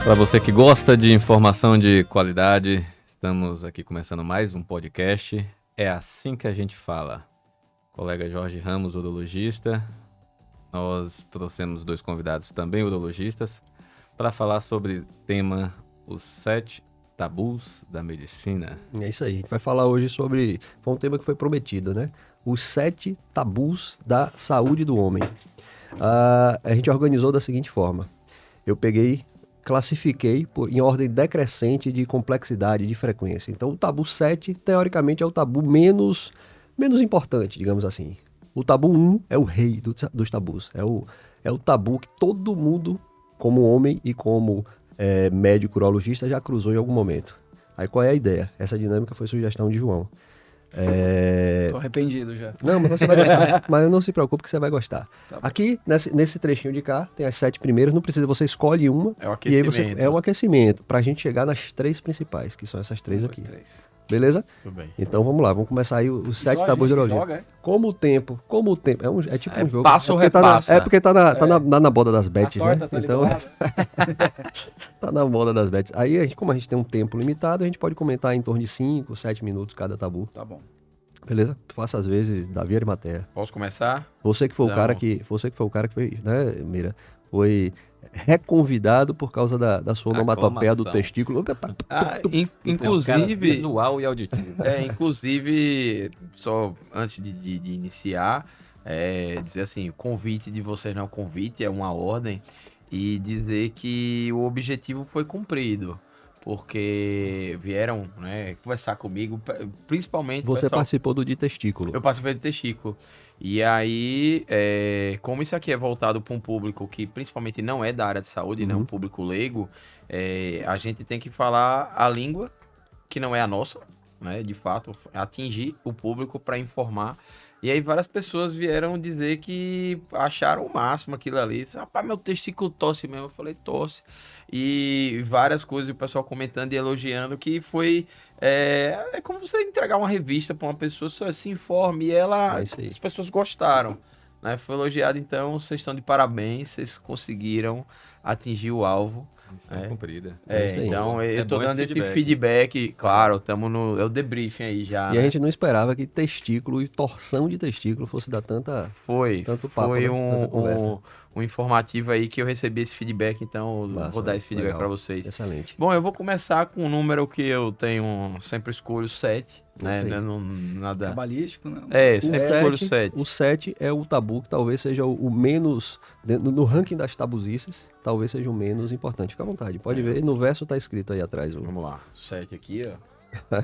Para você que gosta de informação de qualidade, estamos aqui começando mais um podcast. É assim que a gente fala. Colega Jorge Ramos, urologista. Nós trouxemos 2 convidados também urologistas para falar sobre o tema os 7 tabus da medicina. É isso aí, a gente vai falar hoje sobre, foi um tema que foi prometido, né? Os 7 tabus da saúde do homem. A gente organizou da seguinte forma, eu classifiquei em ordem decrescente de complexidade, de frequência. Então o tabu 7, teoricamente, é o tabu menos importante, digamos assim. O tabu 1 é o rei dos tabus, é o tabu que todo mundo, como homem e como médico urologista, já cruzou em algum momento. Aí qual é a ideia? Essa dinâmica foi sugestão de João. Tô arrependido já. Não, mas você vai gostar. Mas não se preocupe que você vai gostar. Tá. Aqui, nesse trechinho de cá, tem as 7 primeiras. Não precisa, você escolhe uma. É o E aí aquecimento. é um aquecimento, pra gente chegar nas 3 principais, que são essas 3 aqui. 3. Beleza? Tudo bem. Então vamos lá, vamos começar aí os 7 Só a tabus de gente urologia. joga, é? Como o tempo, é tipo um jogo. passa ou porque repassa? É porque tá na moda das bets, né? Tá ali Então, do lado. tá na moda das bets. Aí, como a gente tem um tempo limitado, a gente pode comentar em torno de 5, 7 minutos cada tabu. Tá bom. Beleza? Faça às vezes Davi Arimatea. Posso começar? Você que foi o Não. cara que foi, né, Mira? Foi reconvidado por causa da sua onomatopeia do Aclamação. testículo. Inclusive, Visual e auditivo. inclusive, só antes de iniciar, dizer assim, o convite de vocês não é um convite, é uma ordem, e dizer que o objetivo foi cumprido. Porque vieram, né, conversar comigo, principalmente... Você pessoal, participou do de testículo. eu participei do testículo. E aí, como isso aqui é voltado para um público que principalmente não é da área de saúde, né, um público leigo, a gente tem que falar a língua que não é a nossa, né, de fato, atingir o público para informar. E aí várias pessoas vieram dizer que acharam o máximo aquilo ali. Rapaz, meu testículo tosse mesmo. Eu falei, tosse. E várias coisas, o pessoal comentando e elogiando, que foi... É como você entregar uma revista para uma pessoa, só se informe, e as pessoas gostaram, né? Foi elogiado, então vocês estão de parabéns, vocês conseguiram atingir o alvo. Missão cumprida. Então eu tô bom dando esse feedback, claro, estamos no... É o debriefing aí já, E né? a gente não esperava que testículo e torção de testículo fosse dar tanto papo, Foi né? Tanta conversa. um informativo aí que eu recebi esse feedback, então Massa, vou dar esse feedback legal. para vocês. Excelente. Bom, eu vou começar com um número que eu sempre escolho, 7, né? aí. Não, nada... Cabalístico, né? Sempre escolho 7. O 7 é o tabu que talvez seja o menos, no ranking das tabuzices, talvez seja o menos importante. Fica à vontade, pode ver, no verso tá escrito aí atrás. Vamos lá, 7 aqui, ó.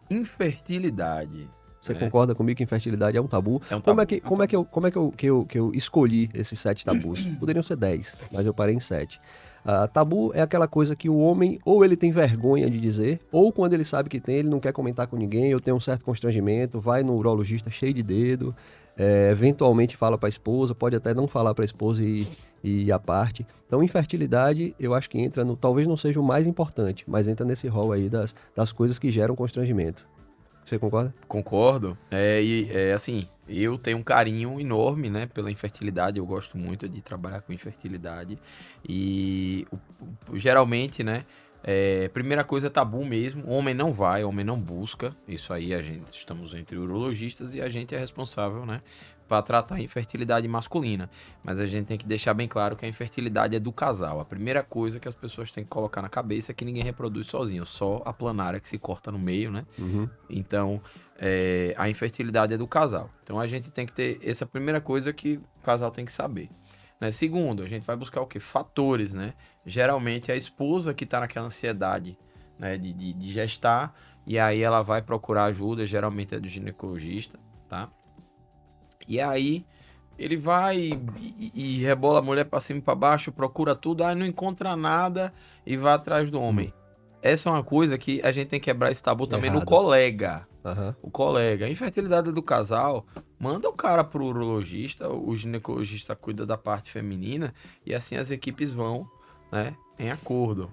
Infertilidade. Você concorda comigo que infertilidade é um tabu? É um tabu. Como é que eu escolhi esses 7 tabus? Poderiam ser 10, mas eu parei em 7. Tabu é aquela coisa que o homem ou ele tem vergonha de dizer, ou quando ele sabe que tem, ele não quer comentar com ninguém, ou tem um certo constrangimento, vai no urologista cheio de dedo, eventualmente fala para a esposa, pode até não falar para a esposa e a parte. Então, infertilidade, eu acho que entra talvez não seja o mais importante, mas entra nesse rol aí das coisas que geram constrangimento. Você concorda? Concordo. Assim, eu tenho um carinho enorme, né, pela infertilidade. Eu gosto muito de trabalhar com infertilidade. E geralmente, né, primeira coisa é tabu mesmo. O homem não vai, o homem não busca. Isso aí estamos entre urologistas e a gente é responsável, né, para tratar a infertilidade masculina. Mas a gente tem que deixar bem claro que a infertilidade é do casal. A primeira coisa que as pessoas têm que colocar na cabeça é que ninguém reproduz sozinho, só a planária que se corta no meio, né? Então, a infertilidade é do casal. Então, a gente tem que ter essa primeira coisa que o casal tem que saber. Né? Segundo, a gente vai buscar o quê? Fatores, né? Geralmente, a esposa que está naquela ansiedade, né, de gestar, e aí ela vai procurar ajuda, geralmente é do ginecologista, tá? E aí, ele vai e rebola a mulher pra cima e pra baixo, procura tudo, aí não encontra nada e vai atrás do homem. Essa é uma coisa que a gente tem que quebrar esse tabu também no colega. O colega. A infertilidade do casal, manda o cara pro urologista, o ginecologista cuida da parte feminina, e assim as equipes vão, né, em acordo.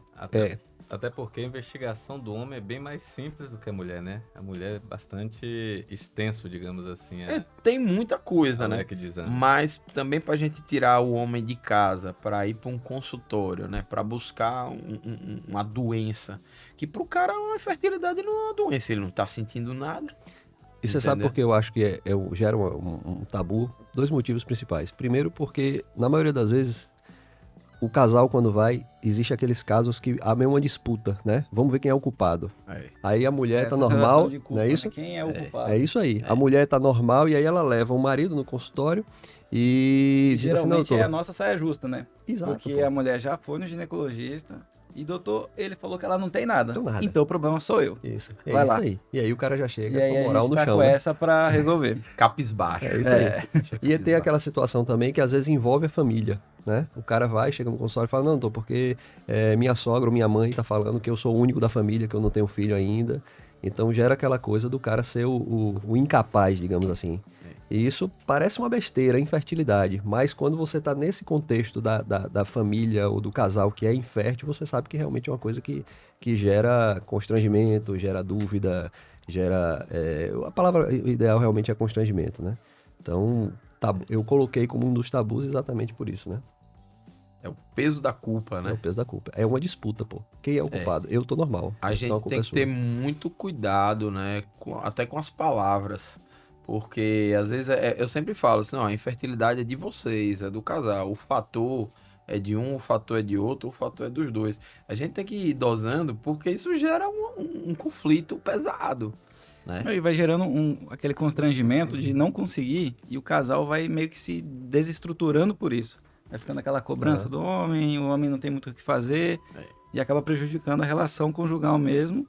Até porque a investigação do homem é bem mais simples do que a mulher, né? A mulher é bastante extenso, digamos assim. Tem muita coisa, né? Leque de exames. Mas também pra gente tirar o homem de casa para ir para um consultório, né? Para buscar uma doença. Que pro cara a infertilidade não é uma doença, ele não tá sentindo nada. E você sabe Entendeu? por que eu acho que gera um tabu? 2 motivos principais. Primeiro, porque na maioria das vezes o casal, quando vai, existe aqueles casos que há meio uma disputa, né? Vamos ver quem é o culpado. Aí a mulher tá Essa relação normal, de culpa, não é né? isso? Quem é o culpado? É isso aí. A mulher tá normal e aí ela leva o marido no consultório e diz assim, não, Geralmente doutor. é a nossa saia justa, né? Exato, Porque pô. a mulher já foi no ginecologista e doutor, ele falou que ela não tem nada. Não tem nada. Então o problema sou eu. Isso. É Vai isso lá. aí. E aí o cara já chega E aí com a a moral gente no tá chão, com né? essa pra resolver. Capisbaixo. É isso aí. E tem aquela situação também que às vezes envolve a família, né? O cara vai, chega no consultório e fala, não, doutor, porque minha sogra ou minha mãe tá falando que eu sou o único da família, que eu não tenho filho ainda. Então gera aquela coisa do cara ser o incapaz, digamos assim. E isso parece uma besteira, infertilidade. Mas quando você tá nesse contexto da família ou do casal que é infértil, você sabe que realmente é uma coisa que gera constrangimento, gera dúvida, gera... a palavra ideal realmente é constrangimento, né? Então, eu coloquei como um dos tabus exatamente por isso, né? É o peso da culpa, É né? o peso da culpa. É uma disputa, pô. Quem é o culpado? Eu tô normal. A Então gente culpa tem é que sua. ter muito cuidado, né? Até com as palavras. Porque às vezes eu sempre falo assim, não, a infertilidade é de vocês, é do casal. O fator é de um, o fator é de outro, o fator é dos dois. A gente tem que ir dosando porque isso gera um conflito pesado, né? E vai gerando aquele constrangimento de não conseguir e o casal vai meio que se desestruturando por isso. Vai ficando aquela cobrança do homem, o homem não tem muito o que fazer e acaba prejudicando a relação conjugal mesmo,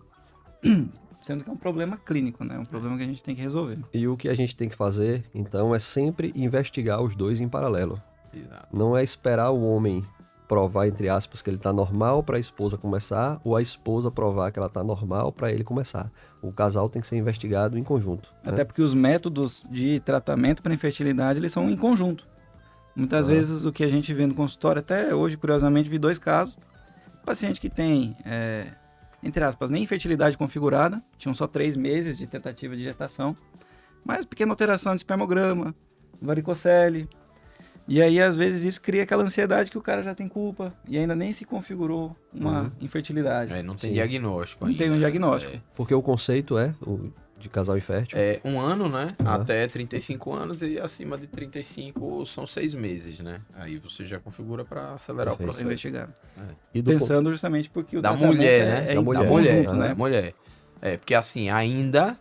sendo que é um problema clínico, né? Um problema que a gente tem que resolver. E o que a gente tem que fazer, então, é sempre investigar os dois em paralelo. Exato. Não é esperar o homem provar, entre aspas, que ele tá normal para a esposa começar, ou a esposa provar que ela tá normal para ele começar. O casal tem que ser investigado em conjunto. Né? Até porque os métodos de tratamento para infertilidade, eles são em conjunto. Muitas vezes o que a gente vê no consultório, até hoje, curiosamente, vi 2 casos. Paciente que tem, entre aspas, nem infertilidade configurada, tinham só 3 meses de tentativa de gestação, mas pequena alteração de espermograma, varicocele. E aí, às vezes, isso cria aquela ansiedade que o cara já tem culpa e ainda nem se configurou uma infertilidade. Não tem Sim. diagnóstico Não ainda. tem um diagnóstico. Porque o conceito de casal infértil. É 1 ano, né? Até 35 anos e acima de 35 são 6 meses, né? Aí você já configura para acelerar o Perfeito. Pra processo. investigar. E do Pensando justamente porque o Da tratamento mulher, né? é Da em mulher. conjunto, né? né? Mulher. Porque assim, ainda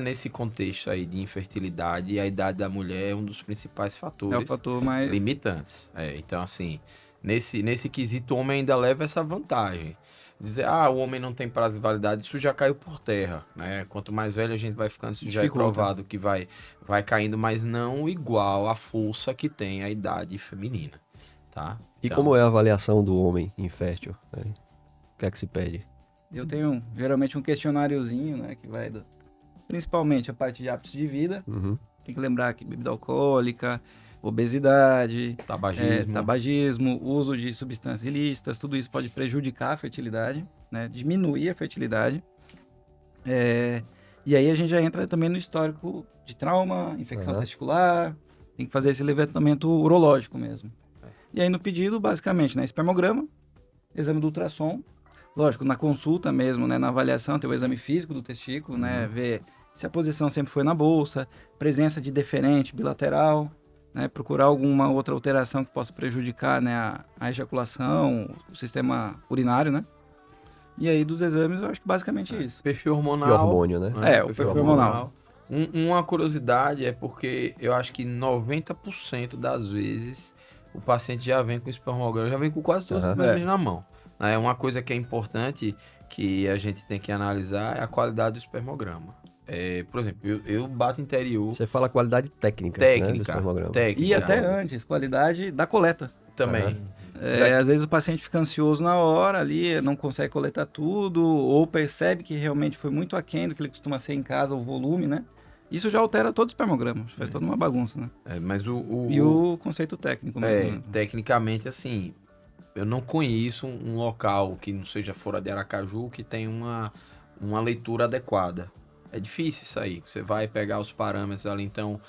nesse contexto aí de infertilidade, a idade da mulher é um dos principais É o fatores fator mais... limitantes. Então assim, nesse quesito o homem ainda leva essa vantagem. Dizer, o homem não tem prazo de validade, isso já caiu por terra, né? Quanto mais velho a gente vai ficando, isso já é Dificulta. provado que vai caindo, mas não igual a força que tem a idade feminina, tá? E Então, como é a avaliação do homem infértil? Né? O que é que se pede? Eu tenho geralmente um questionáriozinho, né, que vai principalmente a parte de hábitos de vida. Uhum. Tem que lembrar que bebida alcoólica, obesidade, tabagismo, uso de substâncias ilícitas, tudo isso pode prejudicar a fertilidade, né, diminuir a fertilidade. E aí a gente já entra também no histórico de trauma, infecção testicular, tem que fazer esse levantamento urológico mesmo. E aí no pedido, basicamente, né, espermograma, exame do ultrassom, lógico, na consulta mesmo, né, na avaliação, tem o exame físico do testículo, né, ver se a posição sempre foi na bolsa, presença de deferente bilateral, né, procurar alguma outra alteração que possa prejudicar, né, a ejaculação, o sistema urinário, né. E aí dos exames eu acho que basicamente isso. perfil E hormonal. hormônio, né? O perfil hormonal. Uma curiosidade é porque eu acho que 90% das vezes o paciente já vem com espermograma, já vem com quase todos os exames na mão. Uma coisa que é importante que a gente tem que analisar é a qualidade do espermograma. Por exemplo, eu bato interior. Você fala qualidade técnica, né, do espermograma. Técnica. E até antes, qualidade da coleta. Também. Às vezes o paciente fica ansioso na hora ali, não consegue coletar tudo, ou percebe que realmente foi muito aquém do que ele costuma ser em casa, o volume, né? Isso já altera todo o espermograma, faz toda uma bagunça, né? Mas E o conceito técnico mesmo. Tecnicamente, assim, eu não conheço um local que não seja fora de Aracaju que tem uma leitura adequada. É difícil isso aí. Você vai pegar os parâmetros ali, então,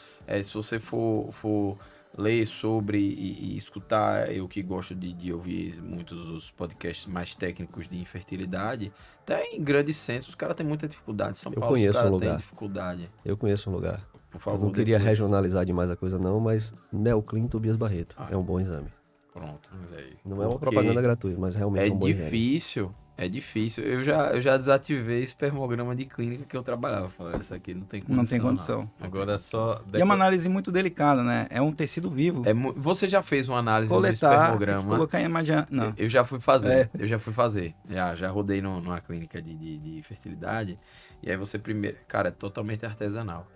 se você for ler sobre e escutar, eu que gosto de ouvir muitos dos podcasts mais técnicos de infertilidade, até em grandes centros os caras têm muita dificuldade. São Eu Paulo os conheço caras um têm lugar. dificuldade. Eu conheço um lugar. Por Eu favor, não queria depois. regionalizar demais a coisa não, mas Neoclin Tobias Barreto é um bom exame. Pronto. Olha aí. Não é uma Porque propaganda gratuita, mas realmente é um bom exame. É difícil. Eu já desativei espermograma de clínica que eu trabalhava. Falei, isso aqui não tem condição. Não tem condição. Não. Agora só... E é uma análise muito delicada, né? É um tecido vivo. Você já fez uma análise do Coletar, tem que espermograma? colocar em imagem... Não. Eu já fui fazer. Eu já fui fazer. Já rodei numa clínica de fertilidade. E aí você primeiro... Cara, é totalmente artesanal.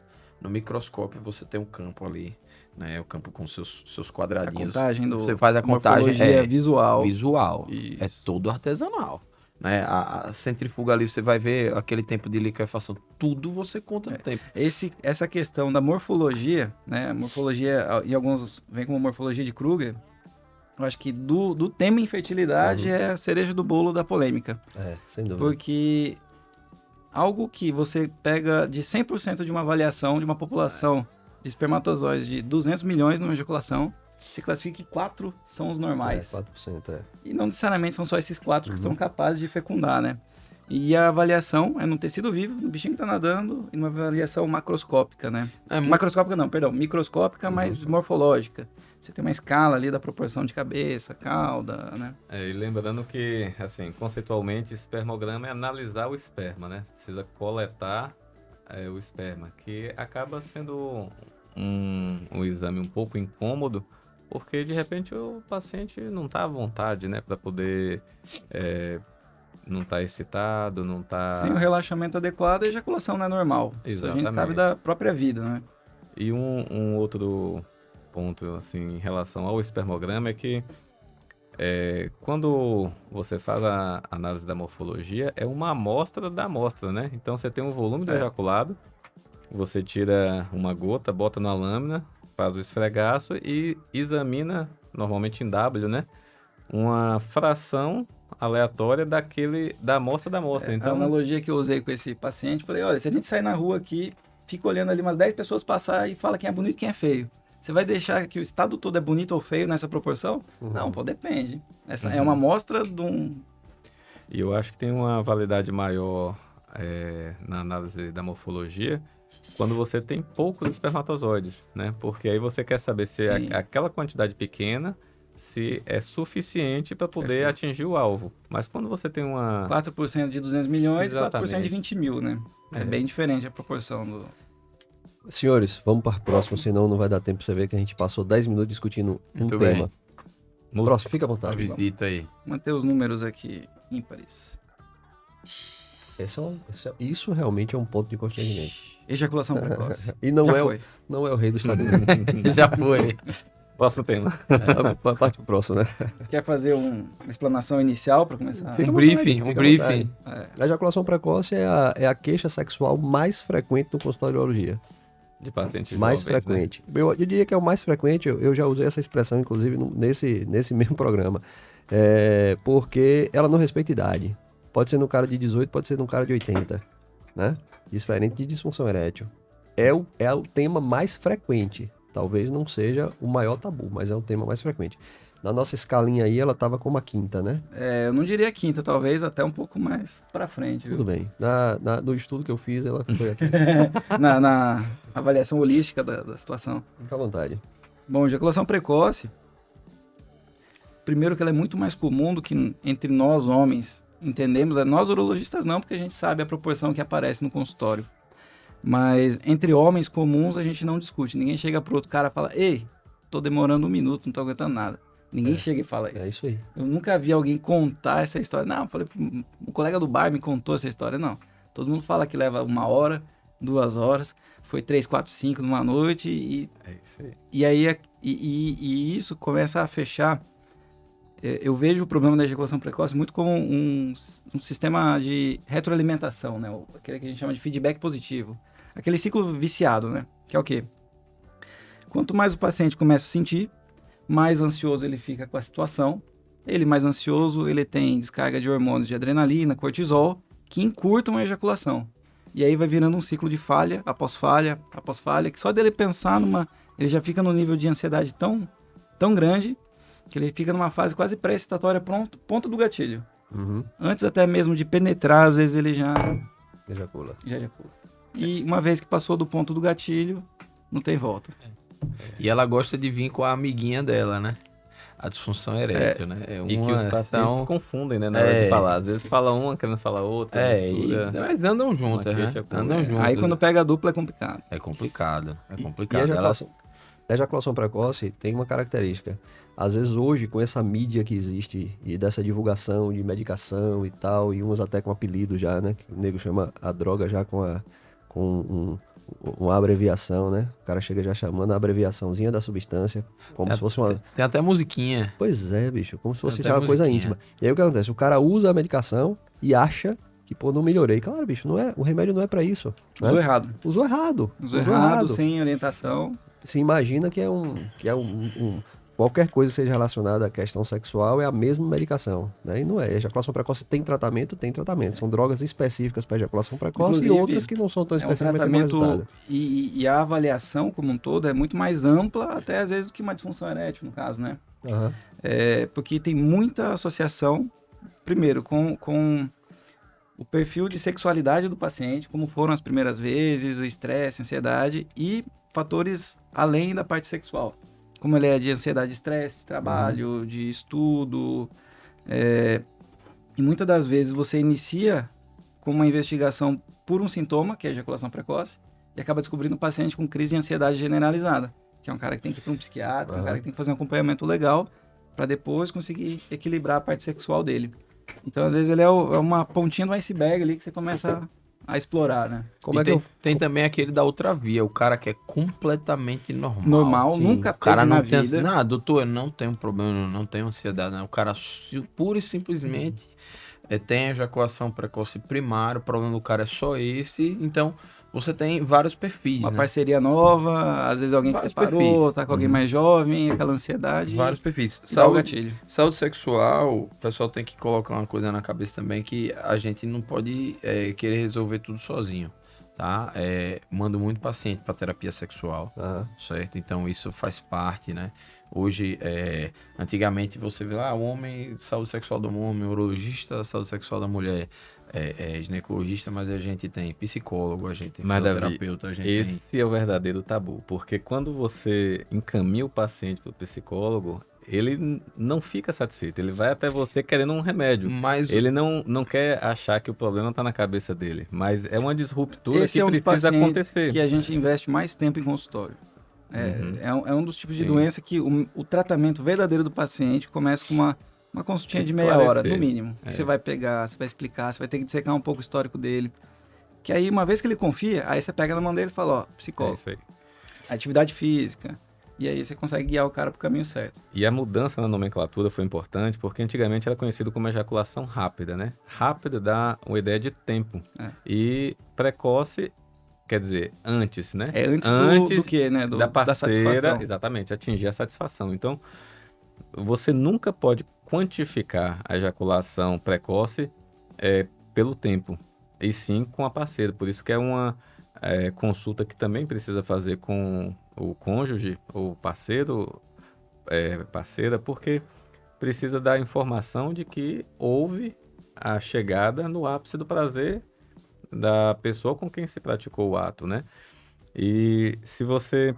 No microscópio você tem um campo ali, né? O campo com seus A quadradinhos. contagem do... Você faz a contagem. morfologia visual. Visual. Isso. É todo artesanal. Né? A centrífuga ali, você vai ver aquele tempo de liquefação. Tudo você conta no tempo. Essa questão da morfologia, né? Morfologia, em alguns vem como morfologia de Kruger. Eu acho que do tema infertilidade é a cereja do bolo da polêmica. É, sem dúvida. Porque algo que você pega de 100% de uma avaliação de uma população de espermatozoides de 200 milhões numa ejaculação, se classifica que 4 são os normais. 4%, é. E não necessariamente são só esses 4 que são capazes de fecundar, né? E a avaliação é no tecido vivo, no bichinho que tá nadando, e numa avaliação macroscópica, né? Macroscópica não, perdão, microscópica, mas morfológica. Você tem uma escala ali da proporção de cabeça, cauda, né? E lembrando que, assim, conceitualmente, espermograma é analisar o esperma, né? Precisa coletar o esperma, que acaba sendo um exame um pouco incômodo, porque de repente o paciente não está à vontade, né? Para poder... não tá excitado, não tá... Sem o relaxamento adequado, a ejaculação não é normal. Isso a gente sabe Exatamente. da própria vida, né? E um outro ponto, assim, em relação ao espermograma é que quando você faz a análise da morfologia, é uma amostra da amostra, né? Então você tem um volume do ejaculado, você tira uma gota, bota na lâmina, faz o esfregaço e examina, normalmente em W, né? Uma fração aleatória da amostra da amostra. A Então, analogia que eu usei com esse paciente, falei, olha, se a gente sair na rua aqui, fica olhando ali umas 10 pessoas passar e fala quem é bonito e quem é feio. Você vai deixar que o estado todo é bonito ou feio nessa proporção? Não, pô, depende. Essa é uma amostra de um... E eu acho que tem uma validade maior na análise da morfologia quando você tem poucos espermatozoides, né? Porque aí você quer saber se aquela quantidade pequena se é suficiente para poder atingir o alvo. Mas quando você tem 4% de 200 milhões e 4% de Exatamente. 20 mil, né? É bem diferente a proporção do... Senhores, vamos para o próximo, senão não vai dar tempo pra você ver que a gente passou 10 minutos discutindo Muito um bem. tema. Próximo, fica à A vontade. visita aí. Manter os números aqui ímpares. Isso realmente é um ponto de constrangimento. Ejaculação precoce. E não Já é, foi. não é o rei do estado. Já foi. Próximo tema. Parte pro próximo, né? Quer fazer uma explanação inicial para começar? Fica à Um vontade, briefing, fica um à briefing. vontade. A ejaculação precoce é a queixa sexual mais frequente no consultório de urologia. De pacientes Mais jovens, frequente. Eu diria que é o mais frequente, eu já usei essa expressão, inclusive, nesse mesmo programa. Porque ela não respeita idade. Pode ser no cara de 18, pode ser no cara de 80. Né? Diferente de disfunção erétil. É o tema mais frequente. Talvez não seja o maior tabu, mas é o tema mais frequente. Na nossa escalinha aí, ela estava como a quinta, né? Eu não diria quinta, talvez até um pouco mais para frente. Tudo bem. No estudo que eu fiz, ela foi aqui. na avaliação holística da situação. Fica à vontade. Bom, ejaculação precoce. Primeiro que ela é muito mais comum do que entre nós homens entendemos. Nós urologistas não, porque a gente sabe a proporção que aparece no consultório. Mas entre homens comuns a gente não discute. Ninguém chega pro outro cara e fala: ei, tô demorando 1 minuto, não tô aguentando nada. Ninguém chega e fala isso. É isso aí. Eu nunca vi alguém contar essa história. Não, falei, o colega do bar me contou essa história. Não. Todo mundo fala que leva 1 hora, 2 horas, foi 3, 4, 5 numa noite e... É isso aí. E aí, e isso começa a fechar. Eu vejo o problema da ejaculação precoce muito como um sistema de retroalimentação, né? Aquele que a gente chama de feedback positivo. Aquele ciclo viciado, né? Que é o quê? Quanto mais o paciente começa a sentir, mais ansioso ele fica com a situação, ele mais ansioso, ele tem descarga de hormônios de adrenalina, cortisol, que encurtam a ejaculação. E aí vai virando um ciclo de falha, após falha, que só dele pensar ele já fica num nível de ansiedade tão grande, que ele fica numa fase quase pré-excitatória, ponta do gatilho. Uhum. Antes até mesmo de penetrar, às vezes ele já Ejacula. ejacula. E uma vez que passou do ponto do gatilho, não tem volta. E ela gosta de vir com a amiguinha dela, né? A disfunção erétil, né? E que os pacientes confundem, né, na hora de falar. Às vezes fala uma, querendo falar outra. Mas andam juntas, né? Andam juntas. Aí quando pega a dupla é complicado. É complicado. E a ejaculação precoce tem uma característica. Às vezes hoje, com essa mídia que existe e dessa divulgação de medicação e tal, e umas até com apelido já, né? Que o nego chama a droga já com uma abreviação, né? O cara chega já chamando a abreviaçãozinha da substância, como se fosse uma... Tem até musiquinha. Pois é, bicho, como se fosse Tem já até uma coisa musiquinha. íntima. E aí o que acontece? O cara usa a medicação e acha que, pô, não melhorei. Claro, bicho, não é, o remédio não é pra isso. Né? Usou errado. Usou errado. Usou errado, sem orientação. Se imagina que qualquer coisa que seja relacionada à questão sexual é a mesma medicação, né? E não é. Ejaculação precoce tem tratamento. São drogas específicas para ejaculação precoce. Inclusive, e outras que não são tão específicas. Tratamento e a avaliação como um todo é muito mais ampla, até às vezes, do que uma disfunção erétil, no caso, né? Uhum. Porque tem muita associação, primeiro, com o perfil de sexualidade do paciente, como foram as primeiras vezes, o estresse, ansiedade e fatores além da parte sexual. Como ele é de ansiedade, estresse, de trabalho, de estudo. E muitas das vezes você inicia com uma investigação por um sintoma, que é a ejaculação precoce, e acaba descobrindo um paciente com crise de ansiedade generalizada, que é um cara que tem que ir para um psiquiatra, um cara que tem que fazer um acompanhamento legal para depois conseguir equilibrar a parte sexual dele. Então, às vezes, ele é uma pontinha do iceberg ali que você começa a explorar, né? Tem também aquele da outra via, o cara que é completamente normal. Normal, Sim. nunca O cara teve não na tem vida. Não, doutor, eu não tenho problema, não tenho ansiedade. Não. O cara pura e simplesmente tem ejaculação precoce primária, o problema do cara é só esse. Então, você tem vários perfis, Uma né? parceria nova, às vezes alguém que Vários separou, perfis. tá com alguém mais jovem, aquela ansiedade. Vários perfis. Dá o gatilho. Saúde sexual, o pessoal tem que colocar uma coisa na cabeça também, que a gente não pode querer resolver tudo sozinho, tá? Mando muito paciente para terapia sexual, certo? Então isso faz parte, né? Hoje, antigamente você vê lá, o homem, saúde sexual do homem, urologista, saúde sexual da mulher, ginecologista, mas a gente tem psicólogo, a gente tem fisioterapeuta, a gente esse é o verdadeiro tabu, porque quando você encaminha o paciente para o psicólogo, ele não fica satisfeito, ele vai até você querendo um remédio, mas ele não quer achar que o problema está na cabeça dele, mas é uma disruptura Esse que é um dos precisa pacientes acontecer. que a gente investe mais tempo em consultório. É um dos tipos de doença que o tratamento verdadeiro do paciente começa com uma consultinha de meia hora, no mínimo. Que você vai pegar, você vai explicar, você vai ter que dissecar um pouco o histórico dele. Que aí, uma vez que ele confia, aí você pega na mão dele e fala, psicólogo, isso aí. atividade física. E aí você consegue guiar o cara pro caminho certo. E a mudança na nomenclatura foi importante, porque antigamente era conhecido como ejaculação rápida, né? Rápida dá uma ideia de tempo. E precoce, quer dizer, antes, né? Antes do que, né? Da parceira, satisfação. exatamente, atingir a satisfação. Então, você nunca pode quantificar a ejaculação precoce pelo tempo, e sim com a parceira. Por isso que é uma consulta que também precisa fazer com o cônjuge, ou parceiro, parceira, porque precisa dar informação de que houve a chegada no ápice do prazer da pessoa com quem se praticou o ato, né? E se você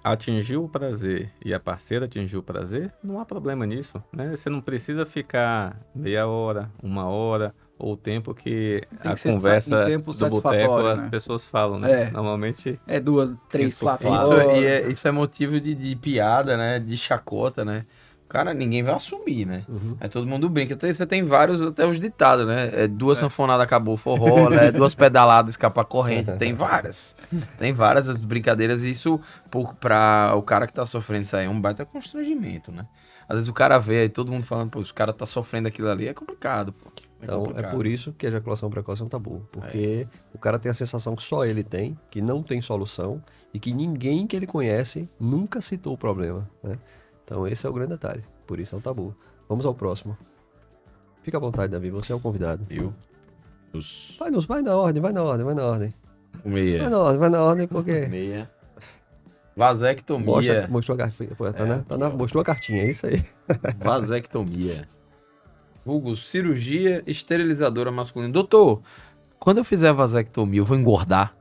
atingiu o prazer e a parceira atingiu o prazer, não há problema nisso, né? Você não precisa ficar meia hora, uma hora, ou o tempo que a conversa um tempo do boteco né? as pessoas falam, né? Normalmente... 2, 3, 4 isso, horas. isso é motivo de piada, né? De chacota, né? Cara, ninguém vai assumir, né? Todo mundo brinca. Você tem vários, até os ditados, né? 2 sanfonadas acabou o forró, né? 2 pedaladas escapar corrente. Tem várias. Tem várias brincadeiras. E isso, pra o cara que tá sofrendo isso aí, é um baita constrangimento, né? Às vezes o cara vê aí todo mundo falando, pô, o cara tá sofrendo aquilo ali, é complicado, pô. Então, é por isso que a ejaculação precoce é um tabu. Porque o cara tem a sensação que só ele tem, que não tem solução, e que ninguém que ele conhece nunca citou o problema, né? Então, esse é o grande detalhe. Por isso é um tabu. Vamos ao próximo. Fica à vontade, Davi, você é o convidado. Viu? Vai na ordem. Vai Meia. na ordem, porque... Meia. Vasectomia. Mostrou a garfinha, mostrou a cartinha, é isso aí. Vasectomia. Vulgo, cirurgia esterilizadora masculina. Doutor, quando eu fizer a vasectomia, eu vou engordar?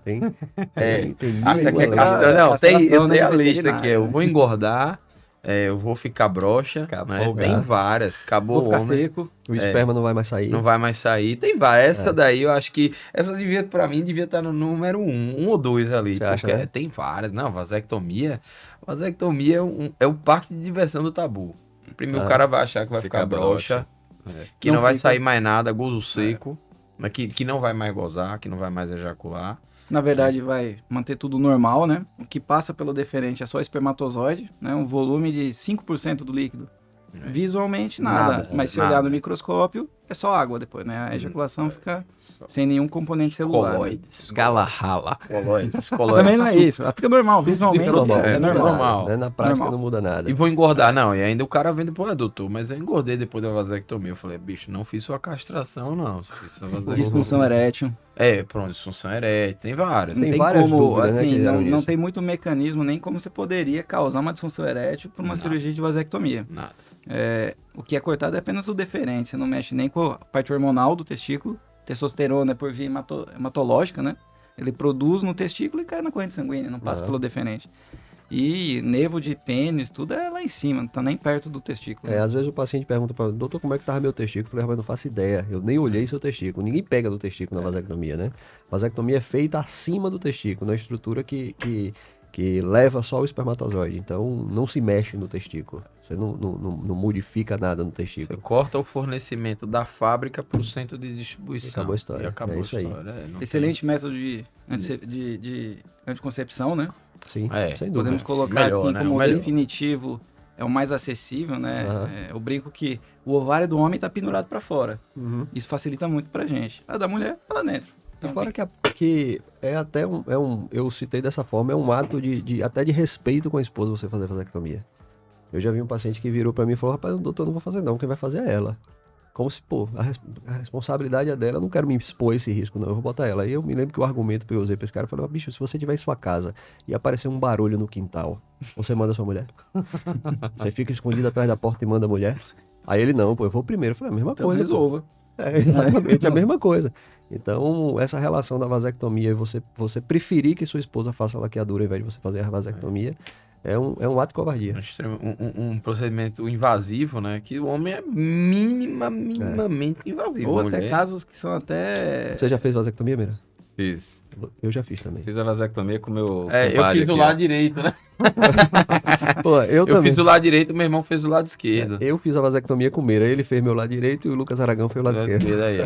Tem Acho que é mil Não, castração, tem a né, lista aqui. veterinária, Eu né? vou engordar, eu vou ficar broxa. Acabou Né? o Tem gato. várias. Acabou Vou o ficar homem. seco. O esperma não vai mais sair. Não vai mais sair. Tem várias. Essa daí eu acho que. Essa devia, pra mim, devia estar no número 1 ou 2 ali. Você acha, porque né? tem várias. Não, vasectomia. Vasectomia é o parque de diversão do tabu. Primeiro o cara vai achar que vai Fica ficar broxa, É. que não vai fica. sair mais nada, gozo seco, né, que não vai mais gozar, que não vai mais ejacular. Na verdade, vai manter tudo normal, né? O que passa pelo deferente é só espermatozoide, né? Um volume de 5% do líquido. Visualmente, nada. Mas se olhar nada. no microscópio, é só água depois, né? A ejaculação fica sem nenhum componente celular. Né? Coloides. Galahala. Coloides. Também não é isso. Ela fica normal, visualmente. Fica normal. É normal. Né? Na prática Normal. não muda nada. E vou engordar, não. E ainda o cara vem depois, doutor, mas eu engordei depois da vasectomia. Eu falei, bicho, não fiz sua castração, não. Só fiz sua vasectomia. Disfunção erétil. Pronto, disfunção erétil. Tem várias. Tem Não tem várias como, dúvidas, né, assim, que geram não isso. tem muito mecanismo nem como você poderia causar uma disfunção erétil por uma Nada. cirurgia de vasectomia. Nada. O que é cortado é apenas o deferente, você não mexe nem com a parte hormonal do testículo. Testosterona é por via hematológica, né? Ele produz no testículo e cai na corrente sanguínea, não passa pelo deferente. E nervo de pênis, tudo é lá em cima, não tá nem perto do testículo. Às vezes o paciente pergunta para doutor, como é que tava meu testículo? Eu falei, rapaz, não faço ideia. Eu nem olhei seu testículo. Ninguém pega do testículo na vasectomia, né? Vasectomia é feita acima do testículo, na estrutura que leva só o espermatozoide. Então, não se mexe no testículo. Você não modifica nada no Você testículo. corta o fornecimento da fábrica para o centro de distribuição. E acabou a história. E acabou É a isso aí. história. Não Excelente método de anticoncepção, né? Sim, É, sem dúvida. Podemos colocar Melhor, assim né? como O melhor. definitivo, é o mais acessível, né? Aham. Eu brinco que o ovário do homem tá pendurado para fora. Uhum. Isso facilita muito pra gente. A da mulher, tá lá dentro. E Então, fora que é até eu citei dessa forma, é um ato até de respeito com a esposa você fazer vasectomia. Eu já vi um paciente que virou pra mim e falou, rapaz, doutor, não vou fazer não, quem vai fazer é ela. Como se, pô, a responsabilidade é dela, eu não quero me expor a esse risco, não, eu vou botar ela. Aí eu me lembro que o argumento que eu usei pra esse cara, eu falei, bicho, se você tiver em sua casa e aparecer um barulho no quintal, você manda sua mulher? Você fica escondido atrás da porta e manda a mulher? Aí ele, não, pô, eu vou primeiro. Eu falei, a mesma então coisa, pô. resolva. É exatamente a mesma coisa. Então, essa relação da vasectomia, você preferir que sua esposa faça a laqueadura ao invés de você fazer a vasectomia, é um ato de covardia. Um procedimento invasivo, né? Que o homem é minimamente invasivo. Ou A até mulher- casos que são até... Você já fez vasectomia, Mira? Fiz. Eu já fiz também. Fiz a vasectomia com o meu eu compadre fiz do aqui, lado ó. direito, né? Pô, eu Eu também. fiz do lado direito, meu irmão fez do lado esquerdo. Eu fiz a vasectomia com o Mira. Ele fez meu lado direito e o Lucas Aragão fez o lado esquerdo. Aí,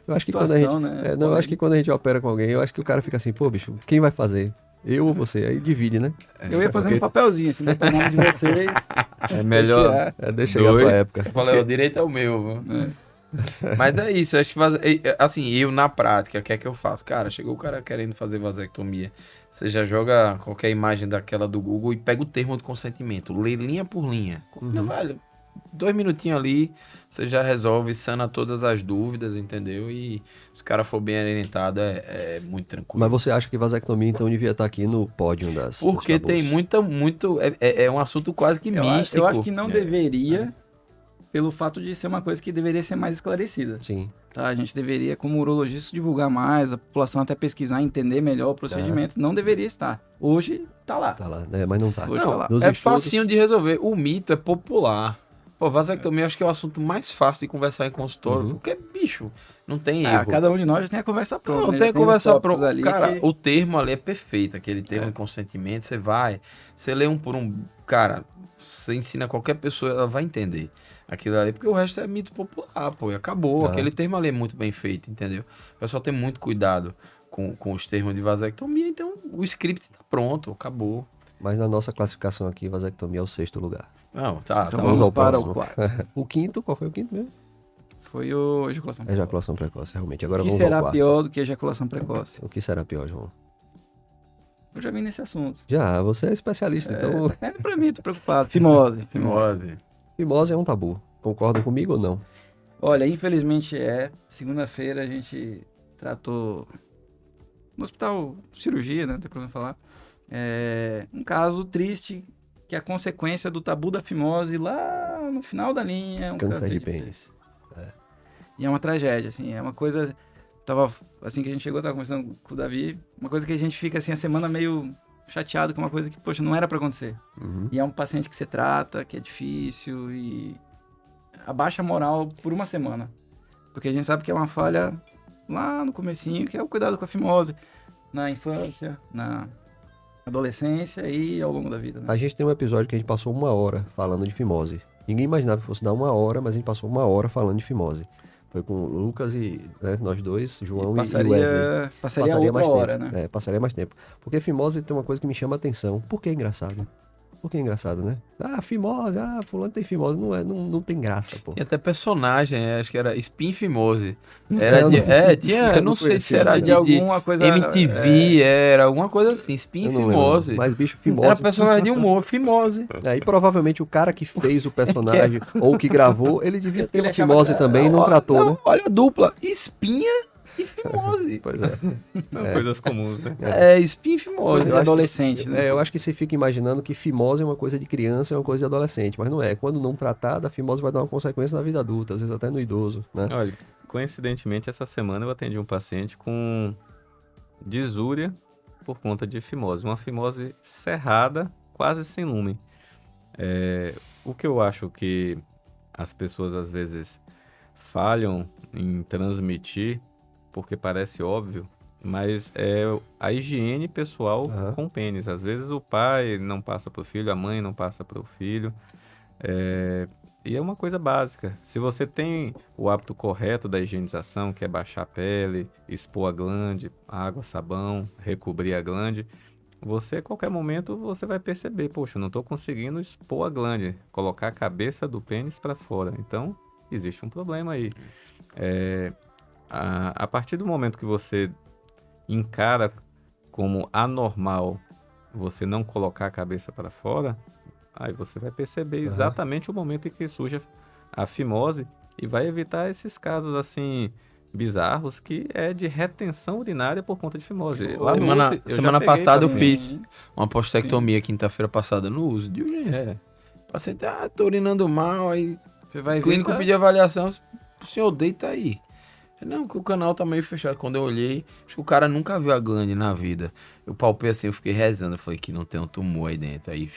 Eu acho que Situação, quando a gente, né? eu acho que quando a gente opera com alguém, eu acho que o cara fica assim, pô, bicho, quem vai fazer? Eu ou você? Aí divide, né? Eu ia fazer um papelzinho, assim, botar o nome de vocês. É melhor. tirar. Deixa chegar a sua época. Eu falei, o direito é o meu. Viu? Mas é isso, eu acho que assim, eu na prática, o que é que eu faço? Cara, chegou o cara querendo fazer vasectomia. Você já joga qualquer imagem daquela do Google e pega o termo de consentimento, lê linha por linha. Meu velho, 2 minutinhos ali, você já resolve, sana todas as dúvidas, entendeu? E se o cara for bem orientado, é muito tranquilo. Mas você acha que vasectomia, então, devia estar aqui no pódio das Porque dos tabus? tem muito. É um assunto quase que místico. Eu acho que não deveria, pelo fato de ser uma coisa que deveria ser mais esclarecida. Sim. Tá? A gente deveria, como urologista, divulgar mais, a população até pesquisar, entender melhor o procedimento. Não deveria estar. Hoje, tá lá. Tá lá, né? Mas não tá. Hoje Não, tá lá. Nos é estudos- facinho de resolver. O mito é popular. Pô, vasectomia eu acho que é o assunto mais fácil de conversar em consultório. Porque, bicho, não tem erro. Cada um de nós já tem a conversa pronta. Não, né? tem Já que conversar os tópicos pronto. ali Cara, que- o termo ali é perfeito. Aquele termo de consentimento, você lê um por um. Cara, você ensina qualquer pessoa, ela vai entender aquilo ali. Porque o resto é mito popular, pô. E acabou. Ah. Aquele termo ali é muito bem feito, entendeu? O pessoal tem muito cuidado com os termos de vasectomia. Então, o script tá pronto, acabou. Mas na nossa classificação aqui, vasectomia é o 6º lugar. Não, tá. Então tá vamos vamos ao para próximo. o quarto. O quinto, qual foi o quinto mesmo? Foi o ejaculação. Ejaculação precoce, realmente. Agora O que vamos ao será quarto. pior do que ejaculação precoce? O que será pior, João? Eu já vim nesse assunto. Já, você é especialista, então... Pra mim, tô preocupado. Fimose. Fimose. Fimose é um tabu. Concordam comigo ou não? Olha, infelizmente segunda-feira a gente tratou no hospital cirurgia, né? Não tem problema falar. Um caso triste que é a consequência do tabu da fimose lá no final da linha. Um Câncer de pênis. E é uma tragédia, assim, é uma coisa... assim que a gente chegou, tava conversando com o Davi, uma coisa que a gente fica, assim, a semana meio chateado com uma coisa que, poxa, não era pra acontecer. Uhum. E é um paciente que você trata, que é difícil e abaixa a moral por uma semana. Porque a gente sabe que é uma falha lá no comecinho, que é o cuidado com a fimose, na infância, na adolescência e ao longo da vida, né? A gente tem um episódio que a gente passou 1 hora falando de fimose. Ninguém imaginava que fosse dar 1 hora, mas a gente passou 1 hora falando de fimose. Foi com o Lucas e nós dois, João e Wesley. Passaria outra mais hora, tempo, né? Passaria mais tempo. Porque fimose tem uma coisa que me chama a atenção. Por que é engraçado? Por que é engraçado, né? Fimose, fulano tem fimose. Não tem graça, pô. Tinha até personagem, acho que era Spin Fimose. Eu Eu não sei se era de alguma coisa... MTV, era alguma coisa assim, Spin Eu não Fimose. lembro. Mas, bicho, fimose... Era personagem de humor, Fimose. Aí provavelmente o cara que fez o personagem ou que gravou, ele devia ter Ele uma achava fimose que- também e não tratou, né? Olha a dupla, Espinha e Fimose. Pois é. São coisas comuns, né? Spin Coisa Fimose. de eu acho adolescente, né? Eu acho que você fica imaginando que fimose é uma coisa de criança, é uma coisa de adolescente, mas não é. Quando não tratada, a fimose vai dar uma consequência na vida adulta, às vezes até no idoso, né? Olha, coincidentemente, essa semana eu atendi um paciente com disúria por conta de fimose. Uma fimose cerrada, quase sem lumen. O que eu acho que as pessoas às vezes falham em transmitir, porque parece óbvio, mas é a higiene pessoal Aham. com o pênis. Às vezes o pai não passa para o filho, a mãe não passa para o filho. E é uma coisa básica. Se você tem o hábito correto da higienização, que é baixar a pele, expor a glande, água, sabão, recobrir a glande, você, a qualquer momento, você vai perceber, poxa, eu não estou conseguindo expor a glande, colocar a cabeça do pênis para fora. Então, existe um problema aí. A partir do momento que você encara como anormal você não colocar a cabeça para fora, aí você vai perceber exatamente o momento em que surge a fimose e vai evitar esses casos assim bizarros que é de retenção urinária por conta de fimose. Lá no Semana, USP, eu já semana peguei passada eu também. fiz uma postectomia quinta-feira passada no uso de urgência. O paciente, tô urinando mal, aí Você vai o ver... clínico pediu avaliação, o senhor deita aí. Não, que o canal tá meio fechado. Quando eu olhei, acho que o cara nunca viu a glande na vida. Eu palpei assim, eu fiquei rezando, eu falei que não tem um tumor aí dentro. Aí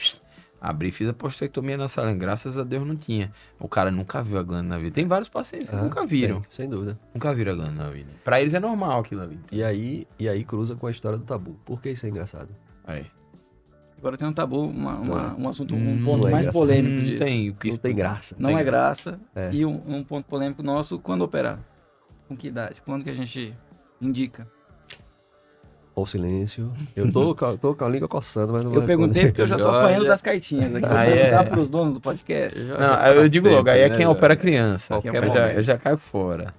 abri, fiz a postectomia na sala, graças a Deus não tinha. O cara nunca viu a glande na vida. Tem vários pacientes que nunca viram. Tem, sem dúvida. Nunca viram a glande na vida. Pra eles é normal aquilo ali. E aí cruza com a história do tabu. Por que isso é engraçado? Agora tem um tabu, um assunto, um Não ponto é mais engraçado. polêmico Não disso. tem o que Não tem graça. Não é graça. É. E um ponto polêmico nosso, quando operar? Com que idade? Quando que a gente indica? Ou silêncio. Eu tô com a língua coçando, mas não vou Eu perguntei responder. porque eu já tô Olha. apanhando das cartinhas aqui. Vou Aí perguntar é. pros donos do podcast. Não, eu digo logo, aí é quem opera criança. Qualquer Eu já caio fora.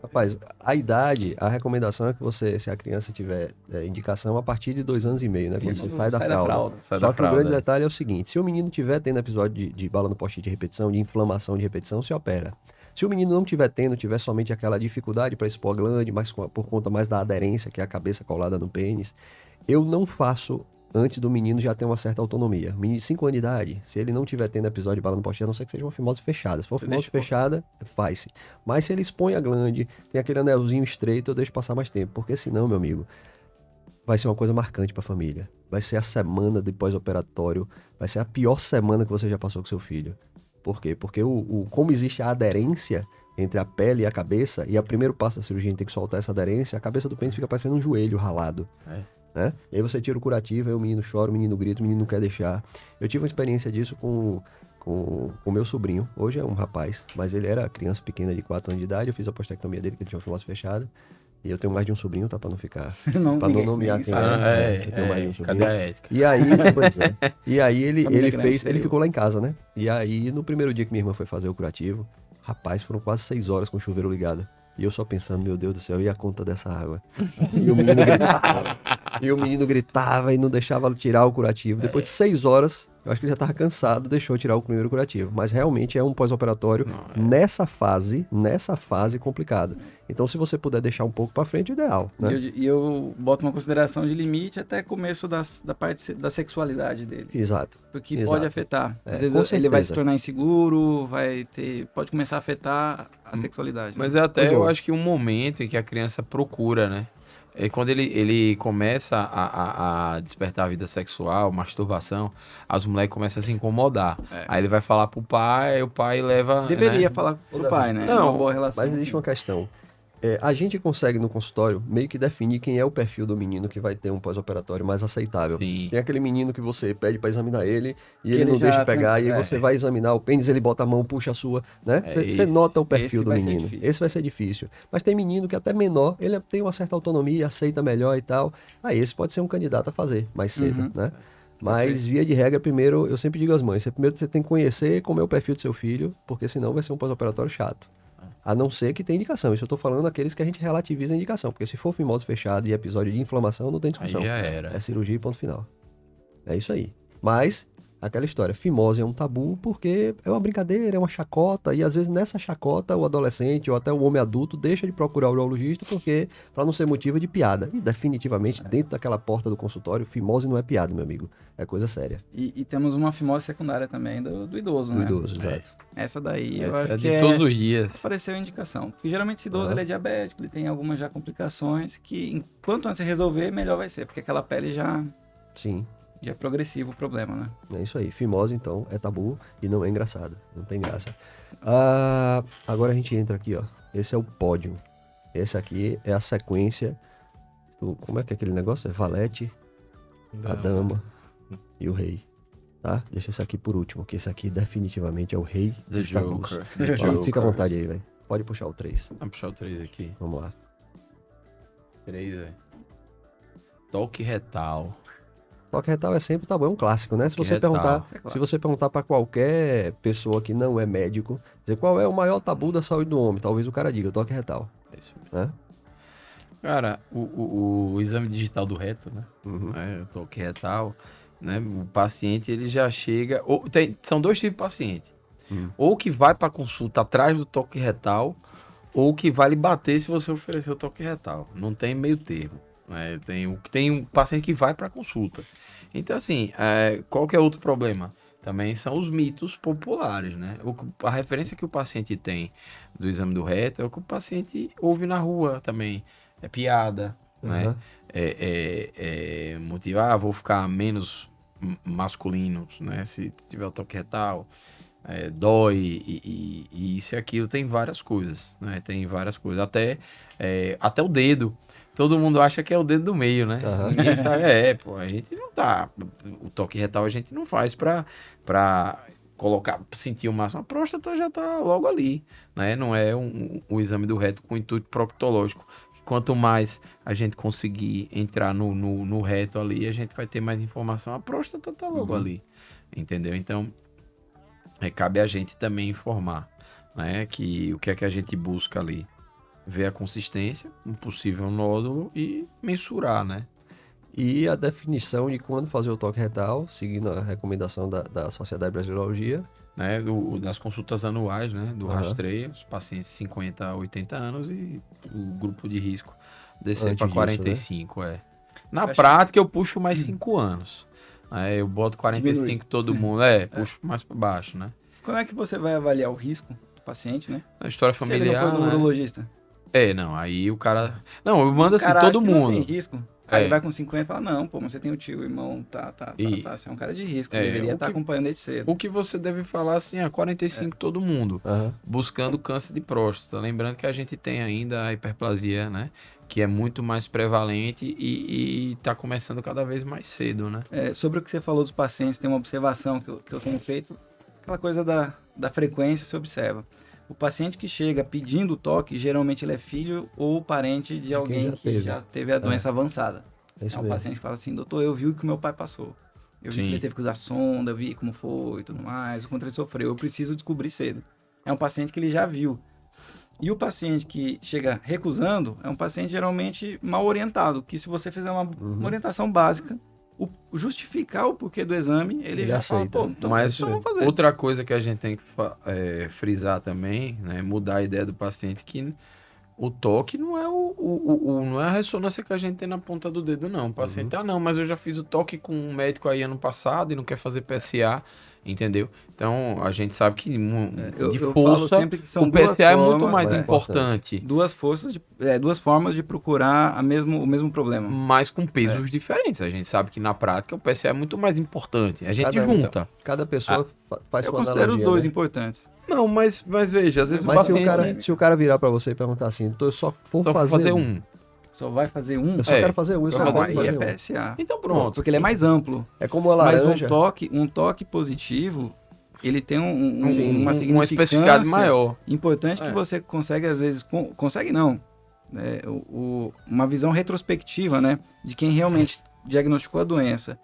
Rapaz, a idade, a recomendação é que você, se a criança tiver indicação, a partir de 2 anos e meio, né? Quando Isso, você sai da fralda. Sai Só da que o grande fralda. detalhe é o seguinte, se o menino tiver tendo episódio de bala no post de repetição, de inflamação de repetição, se opera. Se o menino não tiver tendo, tiver somente aquela dificuldade para expor a glande, mas por conta mais da aderência, que é a cabeça colada no pênis, eu não faço antes do menino já ter uma certa autonomia. Menino de 5 anos de idade, se ele não tiver tendo episódio de bala no poste, a não ser que seja uma fimose fechada. Se for uma fimose fechada, faz-se. Mas se ele expõe a glande, tem aquele anelzinho estreito, eu deixo passar mais tempo. Porque senão, meu amigo, vai ser uma coisa marcante para a família. Vai ser a semana de pós-operatório, vai ser a pior semana que você já passou com seu filho. Por quê? Porque como existe a aderência entre a pele e a cabeça, e o primeiro passo da cirurgia a gente tem que soltar essa aderência, a cabeça do pênis fica parecendo um joelho ralado. Né? E aí você tira o curativo, aí o menino chora, o menino grita, o menino não quer deixar. Eu tive uma experiência disso com o meu sobrinho. Hoje é um rapaz, mas ele era criança pequena de 4 anos de idade. Eu fiz a postectomia dele, que ele tinha uma fimose fechada. E eu tenho mais de um sobrinho, tá? Pra não ficar... Não, pra não nomear quem é. Eu tenho mais de um sobrinho. Cadê a ética? E aí, pois é. E aí Família ele grande, fez, ele exterior. ficou lá em casa, né? E aí, no primeiro dia que minha irmã foi fazer o curativo, rapaz, foram quase 6 horas com o chuveiro ligado. E eu só pensando, meu Deus do céu, e a conta dessa água? E o menino gritando. E o menino gritava e não deixava tirar o curativo. Depois de 6 horas, eu acho que ele já estava cansado, deixou tirar o primeiro curativo. Mas realmente é um pós-operatório nessa fase complicada. Então, se você puder deixar um pouco para frente, é ideal, né? E eu boto uma consideração de limite até começo da parte da sexualidade dele. Exato. Porque Exato. pode afetar. É, Às com vezes ele vai se certeza. tornar inseguro, pode começar a afetar a sexualidade. Mas né? até Pois eu bom. acho que um momento em que a criança procura, né? É quando ele começa a despertar a vida sexual, masturbação, as mulheres começam a se incomodar. É. Aí ele vai falar pro pai, o pai leva. Deveria né? falar pro pai, né? Não, Uma boa relação. Mas existe uma questão. A gente consegue no consultório meio que definir quem é o perfil do menino que vai ter um pós-operatório mais aceitável. Sim. Tem aquele menino que você pede para examinar ele e Que ele ele não já deixa pegar, tem- e aí é. você vai examinar o pênis, ele bota a mão, puxa a sua, né? Você isso. nota o perfil Esse do vai ser menino. difícil. Esse vai ser difícil. Mas tem menino que até menor, ele tem uma certa autonomia, aceita melhor e tal. Aí esse pode ser um candidato a fazer mais cedo, Uhum. né? Mas, via de regra, primeiro, eu sempre digo às mães, primeiro você tem que conhecer como é o perfil do seu filho, porque senão vai ser um pós-operatório chato. A não ser que tenha indicação. Isso eu tô falando daqueles que a gente relativiza a indicação, porque se for fimose fechada e episódio de inflamação, não tem Aí discussão. já era. É cirurgia e ponto final. É isso aí. Mas, aquela história, fimose é um tabu porque é uma brincadeira, é uma chacota, e às vezes nessa chacota o adolescente ou até o homem adulto deixa de procurar o urologista porque, para não ser motivo de piada. E definitivamente, dentro daquela porta do consultório, fimose não é piada, meu amigo. É coisa séria. E temos uma fimose secundária também do idoso, Do né? idoso, É. exato. Essa daí eu acho É que de todos os dias. apareceu a indicação. Porque geralmente esse idoso Aham. ele é diabético, ele tem algumas já complicações que, enquanto antes de resolver, melhor vai ser. Porque aquela pele já Sim. é progressivo o problema, né? É isso aí. Fimose, então, é tabu e não é engraçado. Não tem graça. Agora a gente entra aqui, ó. Esse é o pódio. Esse aqui é a sequência do... Como é que é aquele negócio? É valete, a dama e o rei. Tá? Deixa esse aqui por último, que esse aqui definitivamente é o rei The dos tabus. Joker. Ó, The Fica à Jokers. vontade aí, velho. Pode puxar o 3. Vamos puxar o 3 aqui. Vamos lá. 3, velho. Toque retal. Toque retal é sempre tabu, é um clássico, né? Se Toque você retal. perguntar, É clássico. se você perguntar para qualquer pessoa que não é médico, dizer qual é o maior tabu da saúde do homem, talvez o cara diga toque retal, É isso mesmo. né? Cara, o exame digital do reto, né? Uhum. O toque retal, né? O paciente, ele já chega... São dois tipos de paciente. Ou que vai pra consulta atrás do toque retal, ou que vai lhe bater se você oferecer o toque retal. Não tem meio termo. Né? Tem um paciente que vai pra consulta. Então, assim, qual que é outro problema? Também são os mitos populares, né? A referência que o paciente tem do exame do reto é o que o paciente ouve na rua também. É piada, né? Uhum. Motivar, vou ficar menos masculino, né? Se tiver o toque retal, dói e isso e aquilo. Tem várias coisas, né? Tem várias coisas. Até o dedo. Todo mundo acha que é o dedo do meio, né? Aham. Ninguém sabe. Pô, a gente não tá... O toque retal a gente não faz pra sentir o máximo. A próstata já tá logo ali, né? Não é um exame do reto com intuito proctológico. Quanto mais a gente conseguir entrar no reto ali, a gente vai ter mais informação. A próstata tá logo ali, entendeu? Então, cabe a gente também informar, né? Que o que é que a gente busca ali? Ver a consistência, um possível nódulo e mensurar, né? E a definição de quando fazer o toque retal, seguindo a recomendação da Sociedade Brasileira de Urologia. Né, das consultas anuais, né, do Aham. rastreio, os pacientes 50 a 80 anos e o grupo de risco descer Antes para disso, 45, Na acho prática eu puxo mais 5 anos. Eu boto 45 Diminui. todo mundo, puxo mais para baixo, né? Como é que você vai avaliar o risco do paciente, né? A história Se ele não familiar, for no né? urologista. Não, aí o cara... Não, eu mando assim, Cara, todo acha que não mundo. tem risco. Aí É. ele vai com 50 e fala, não, pô, mas você tem o tio, o irmão, você é um cara de risco, você deveria o estar que- acompanhando desde cedo. O que você deve falar assim, 45 todo mundo. Aham. Buscando câncer de próstata. Lembrando que a gente tem ainda a hiperplasia, né? Que é muito mais prevalente e tá começando cada vez mais cedo, né? Sobre o que você falou dos pacientes, tem uma observação que eu tenho feito, aquela coisa da frequência se observa. O paciente que chega pedindo toque, geralmente ele é filho ou parente de alguém já que teve. já teve a doença avançada. É isso É um mesmo. paciente que fala assim, doutor, eu vi o que o meu pai passou. Eu vi Sim. que ele teve que usar sonda, eu vi como foi e tudo mais, o quanto ele sofreu. Eu preciso descobrir cedo. É um paciente que ele já viu. E o paciente que chega recusando é um paciente geralmente mal orientado, que se você fizer uma orientação básica, justificar o porquê do exame, ele já aceita. fala, pô, então Mas vamos fazer. outra coisa que a gente tem que frisar também, né, mudar a ideia do paciente, que o toque não é não é a ressonância que a gente tem na ponta do dedo, não. O paciente, não, mas eu já fiz o toque com um médico aí ano passado e não quer fazer PSA, entendeu? Então, a gente sabe que eu falo sempre que são o PSA é muito formas, mais importante. Duas formas de procurar o mesmo problema. Mas com pesos diferentes. A gente sabe que na prática o PSA é muito mais importante. A gente junta. Cada pessoa faz Eu sua considero analogia, os dois né? importantes. Não, mas veja, às vezes Mas o se o cara virar pra você e perguntar assim, então eu só vou só fazer um. Só vai fazer um? Eu só quero fazer um, eu só Não, vou aí fazer é um. PSA. Então pronto. Porque ele é mais amplo. É como a Mas laranja. um toque positivo, ele tem uma Uma significância especificidade maior. importante que você consegue, às vezes... Consegue não. Uma visão retrospectiva, né? De quem realmente diagnosticou a doença.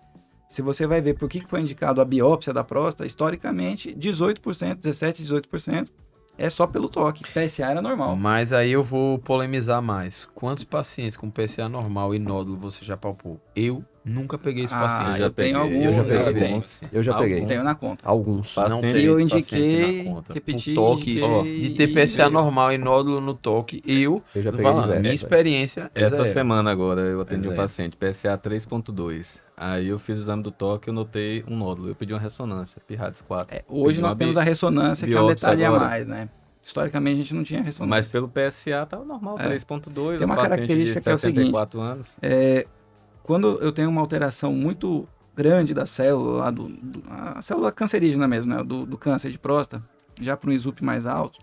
Se você vai ver por que foi indicado a biópsia da próstata, historicamente, 18%, 17%, 18% é só pelo toque. PSA era normal. Mas aí eu vou polemizar mais. Quantos pacientes com PSA normal e nódulo você já palpou? Eu nunca peguei esse paciente. Eu tenho alguns. Eu já peguei. alguns. Eu já peguei. Tenho na conta. Alguns. Não Paciente- tem E eu esse paciente indiquei, na conta. repeti, O toque, indiquei de ter PSA veio. normal e nódulo no toque, Eu já tô peguei falando, diversos, minha velho. experiência é Essa zero. semana agora eu atendi um Zero. paciente, PSA 3.2. Aí eu fiz o exame do toque e eu notei um nódulo. Eu pedi uma ressonância, Pirades 4. Hoje Pedi nós uma temos a ressonância, que é um biópsia detalhe a agora. mais, né? Historicamente a gente não tinha ressonância. Mas pelo PSA tava normal, 3.2. Tem uma um paciente característica de que é o seguinte, 64 anos. Quando eu tenho uma alteração muito grande da célula, a célula cancerígena mesmo, né? Do câncer de próstata, já para um ISUP mais alto,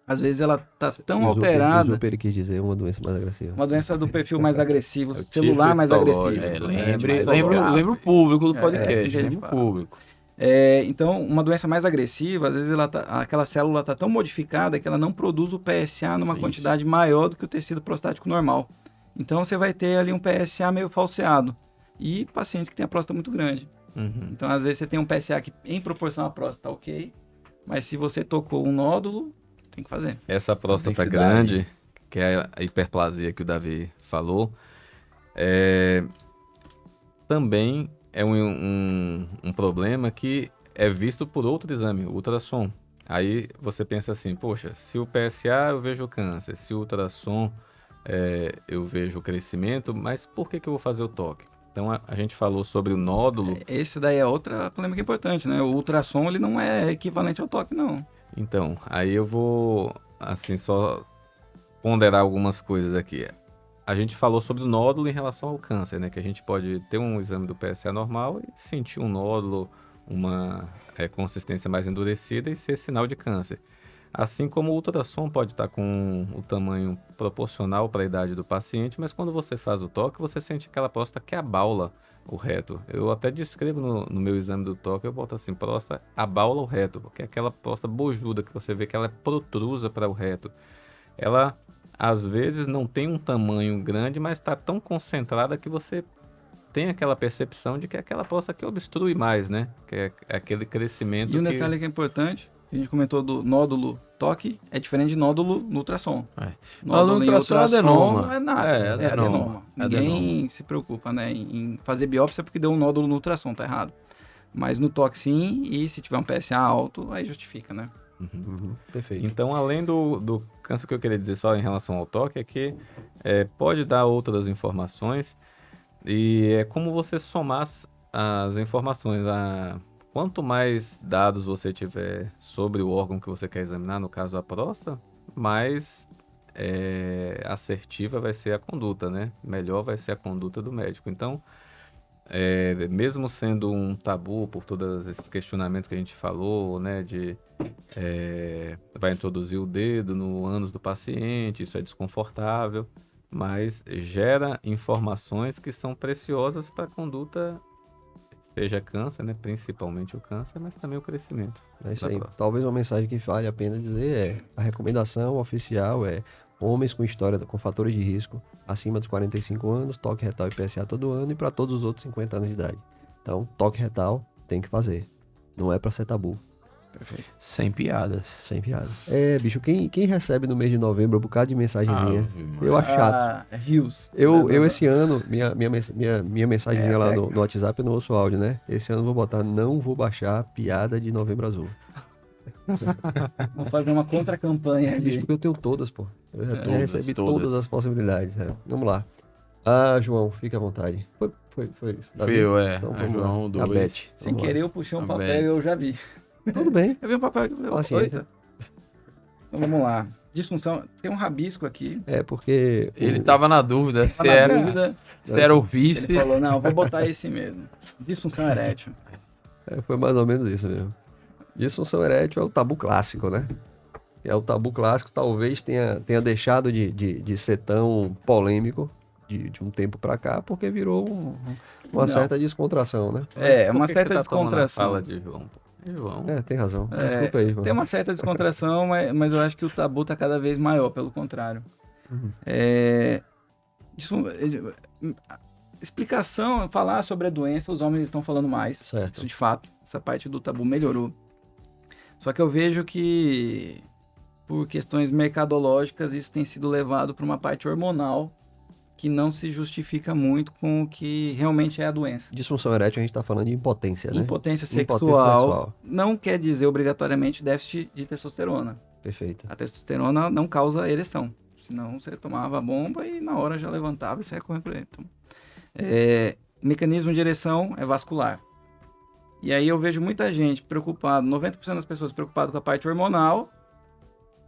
às vezes ela tá tão alterada, Isoper, ele quis dizer uma doença mais agressiva. uma doença do perfil mais agressivo, É o celular tipo mais histológico, agressivo. Lembra o público do É, podcast, assim que a gente lembra o fala. público. Então, uma doença mais agressiva, às vezes aquela célula está tão modificada que ela não produz o PSA numa Isso. quantidade maior do que o tecido prostático normal. Então, você vai ter ali um PSA meio falseado. E pacientes que têm a próstata muito grande. Uhum. Então, às vezes, você tem um PSA que, em proporção à próstata, tá ok. Mas se você tocou um nódulo, tem que fazer. Essa próstata Complexidade. grande, que é a hiperplasia que o Davi falou, também é um problema que é visto por outro exame, o ultrassom. Aí você pensa assim, poxa, se o PSA eu vejo o câncer, se o ultrassom eu vejo o crescimento, mas por que eu vou fazer o toque? Então a gente falou sobre o nódulo. Esse daí é outra polêmica importante, né? O ultrassom, ele não é equivalente ao toque, não. Então, aí eu vou, assim, só ponderar algumas coisas aqui. A gente falou sobre o nódulo em relação ao câncer, né? Que a gente pode ter um exame do PSA normal e sentir um nódulo, uma consistência mais endurecida e ser sinal de câncer. Assim como o ultrassom pode estar com o tamanho proporcional para a idade do paciente, mas quando você faz o toque, você sente aquela próstata que abaula o reto. Eu até descrevo no meu exame do toque, eu boto assim, próstata abaula o reto, porque é aquela próstata bojuda que você vê que ela é protrusa para o reto. Ela, às vezes, não tem um tamanho grande, mas está tão concentrada que você tem aquela percepção de que é aquela próstata que obstrui mais, né? Que é aquele crescimento E um detalhe que é importante, a gente comentou do nódulo toque, é diferente de nódulo no ultrassom. Nódulo no em ultrassom é adenoma. não é nada. É adenoma. Ninguém se preocupa, né, em fazer biópsia porque deu um nódulo no ultrassom, tá errado. Mas no toque sim, e se tiver um PSA alto, aí justifica, né? Perfeito. Então, além do câncer, que eu queria dizer só em relação ao toque é que pode dar outras informações e é como você somar as informações. Quanto mais dados você tiver sobre o órgão que você quer examinar, no caso a próstata, mais assertiva vai ser a conduta, né? Melhor vai ser a conduta do médico. Então, mesmo sendo um tabu por todos esses questionamentos que a gente falou, né? Vai introduzir o dedo no ânus do paciente, isso é desconfortável, mas gera informações que são preciosas para a conduta, seja câncer, né? Principalmente o câncer, mas também o crescimento. É isso da aí. próstata. Talvez uma mensagem que vale a pena dizer a recomendação oficial é homens com história com fatores de risco acima dos 45 anos, toque retal e PSA todo ano e para todos os outros 50 anos de idade. Então, toque retal tem que fazer. Não é para ser tabu. Perfeito. Sem piadas. Sem piada. Bicho, quem recebe no mês de novembro um bocado de mensagenzinha? Ave Maria. Eu acho chato. Rios. Eu esse ano, minha mensagenzinha lá técnica. no WhatsApp, eu não ouço áudio, né? Esse ano eu vou botar, não vou baixar piada de Novembro Azul. Vou fazer uma contra-campanha Bicho, de... porque eu tenho todas, pô. Eu já Todas, recebi todas. todas as possibilidades. Vamos lá. João, fica à vontade. Foi. Davi? Fui eu, Então, a vamos João, lá. A 2. Beth. Sem Vamos lá. querer eu puxei um Tá papel bem. e eu já vi. Tudo bem. Eu vi um papel e falei, Paciência. "Eita." Então vamos lá. Disfunção, tem um rabisco aqui. Porque... Ele tava na dúvida se Tá na era, dúvida. se era o vice. Ele falou, não, vou botar esse mesmo. Disfunção erétil. Foi mais ou menos isso mesmo. Disfunção erétil é o tabu clássico, né? É o tabu clássico, talvez tenha deixado de ser tão polêmico de um tempo pra cá, porque virou uma Não. certa descontração, né? Uma Por que certa você tá tomando a descontração. fala de João? João. Tem razão. Desculpa aí, João. Tem uma certa descontração, mas eu acho que o tabu tá cada vez maior, pelo contrário. Uhum. Explicação, falar sobre a doença, os homens estão falando mais. Certo. Isso de fato, essa parte do tabu melhorou. Só que eu vejo que, por questões mercadológicas, isso tem sido levado para uma parte hormonal que não se justifica muito com o que realmente é a doença. Disfunção erétil a gente tá falando de impotência, né? Impotência Impotência sexual sexual. não quer dizer obrigatoriamente déficit de testosterona. Perfeito. A testosterona não causa ereção. Senão você tomava a bomba e na hora já levantava e saia correndo por aí. Então, o mecanismo de ereção é vascular. E aí eu vejo muita gente preocupada, 90% das pessoas preocupadas com a parte hormonal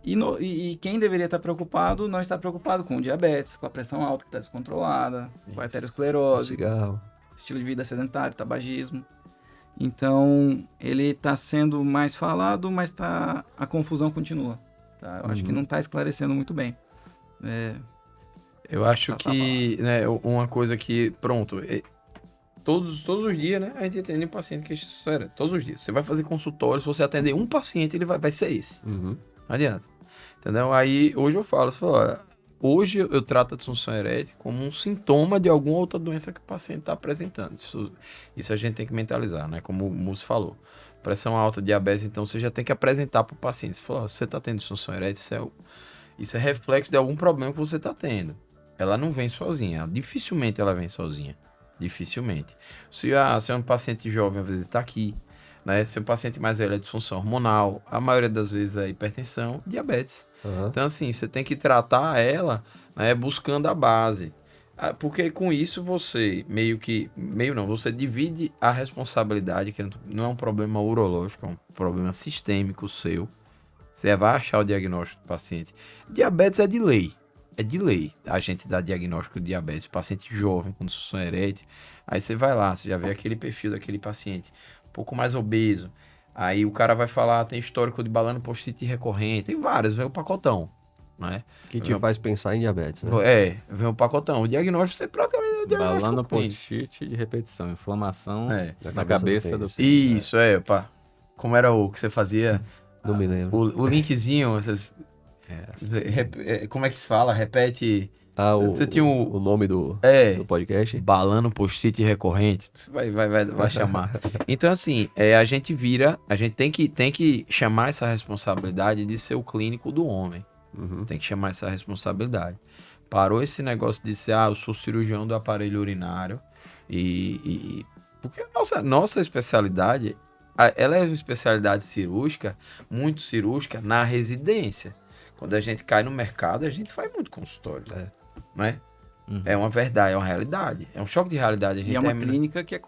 e quem deveria estar preocupado não está preocupado com o diabetes, com a pressão alta que está descontrolada, com a arteriosclerose, Cigarro. estilo de vida sedentário, tabagismo. Então, ele está sendo mais falado, mas a confusão continua. Tá? Eu acho que não está esclarecendo muito bem. Eu acho Passar que, né, uma coisa que, pronto, todos os dias, né, a gente atende um paciente que é disfunção erétil. Todos os dias. Você vai fazer consultório, se você atender um paciente, ele vai ser esse. Uhum. Não adianta. Entendeu? Aí, hoje eu falo, olha, hoje eu trato a disfunção erétil como um sintoma de alguma outra doença que o paciente está apresentando. Isso a gente tem que mentalizar, né? Como o Múcio falou. Pressão alta, diabetes, então você já tem que apresentar para o paciente. Você falou, você está tendo disfunção erétil, isso é reflexo de algum problema que você está tendo. Ela não vem sozinha, dificilmente ela vem sozinha. Dificilmente. Se é um paciente jovem, às vezes está aqui, né? Se é um paciente mais velho, é disfunção hormonal, a maioria das vezes é hipertensão, diabetes. Uhum. Então, assim, você tem que tratar ela, né, buscando a base. Porque com isso você você divide a responsabilidade, que não é um problema urológico, é um problema sistêmico seu. Você vai achar o diagnóstico do paciente. Diabetes é de lei. É de lei a gente dá diagnóstico de diabetes. Paciente jovem, com disfunção erétil. Aí você vai lá, você já vê aquele perfil daquele paciente um pouco mais obeso. Aí o cara vai falar, tem histórico de balano post-it recorrente. Tem vários, vem o pacotão. Né? Que te faz pensar em diabetes, né? Vem o pacotão. O diagnóstico, você praticamente é o diagnóstico Balando clínico. post-it de repetição. Inflamação Na na cabeça do... Isso, pá. Como era o que você fazia? Não me lembro. O linkzinho, como é que se fala? Repete. Você tinha o nome do podcast? Balando post-it recorrente. Você vai chamar. Então, assim, a gente tem que chamar essa responsabilidade de ser o clínico do homem. Uhum. Tem que chamar essa responsabilidade. Parou esse negócio de ser, eu sou cirurgião do aparelho urinário. Porque a nossa especialidade, ela é uma especialidade cirúrgica, muito cirúrgica, na residência. Quando a gente cai no mercado, a gente faz muito consultório. Né? Uhum. É uma verdade, é uma realidade. É um choque de realidade. A gente E é uma clínica que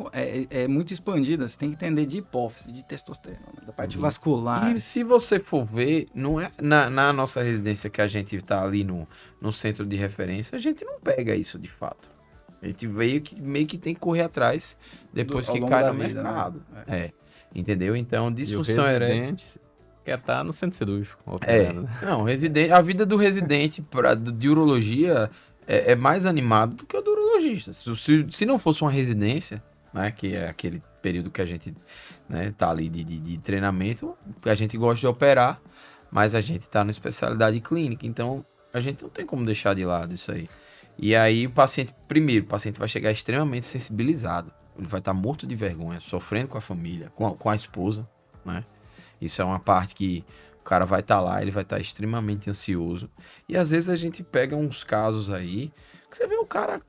é muito expandida. Você tem que entender de hipófise, de testosterona, da parte vascular. E se você for ver, não é na nossa residência que a gente está ali no centro de referência, a gente não pega isso de fato. A gente meio que tem que correr atrás depois Ao que longo cai da no vida, mercado. né? Entendeu? Então, E o disfunção erétil. residente quer estar no centro cirúrgico. operando, né? Não, a vida do residente de urologia é mais animada do que o do urologista. Se não fosse uma residência, né, que é aquele período que a gente, né, tá ali de treinamento, a gente gosta de operar, mas a gente tá na especialidade clínica, então a gente não tem como deixar de lado isso aí. E aí o paciente vai chegar extremamente sensibilizado. Ele vai estar morto de vergonha, sofrendo com a família, com a esposa, né? Isso é uma parte que o cara vai estar lá, ele vai estar extremamente ansioso. E às vezes a gente pega uns casos aí, que você vê o cara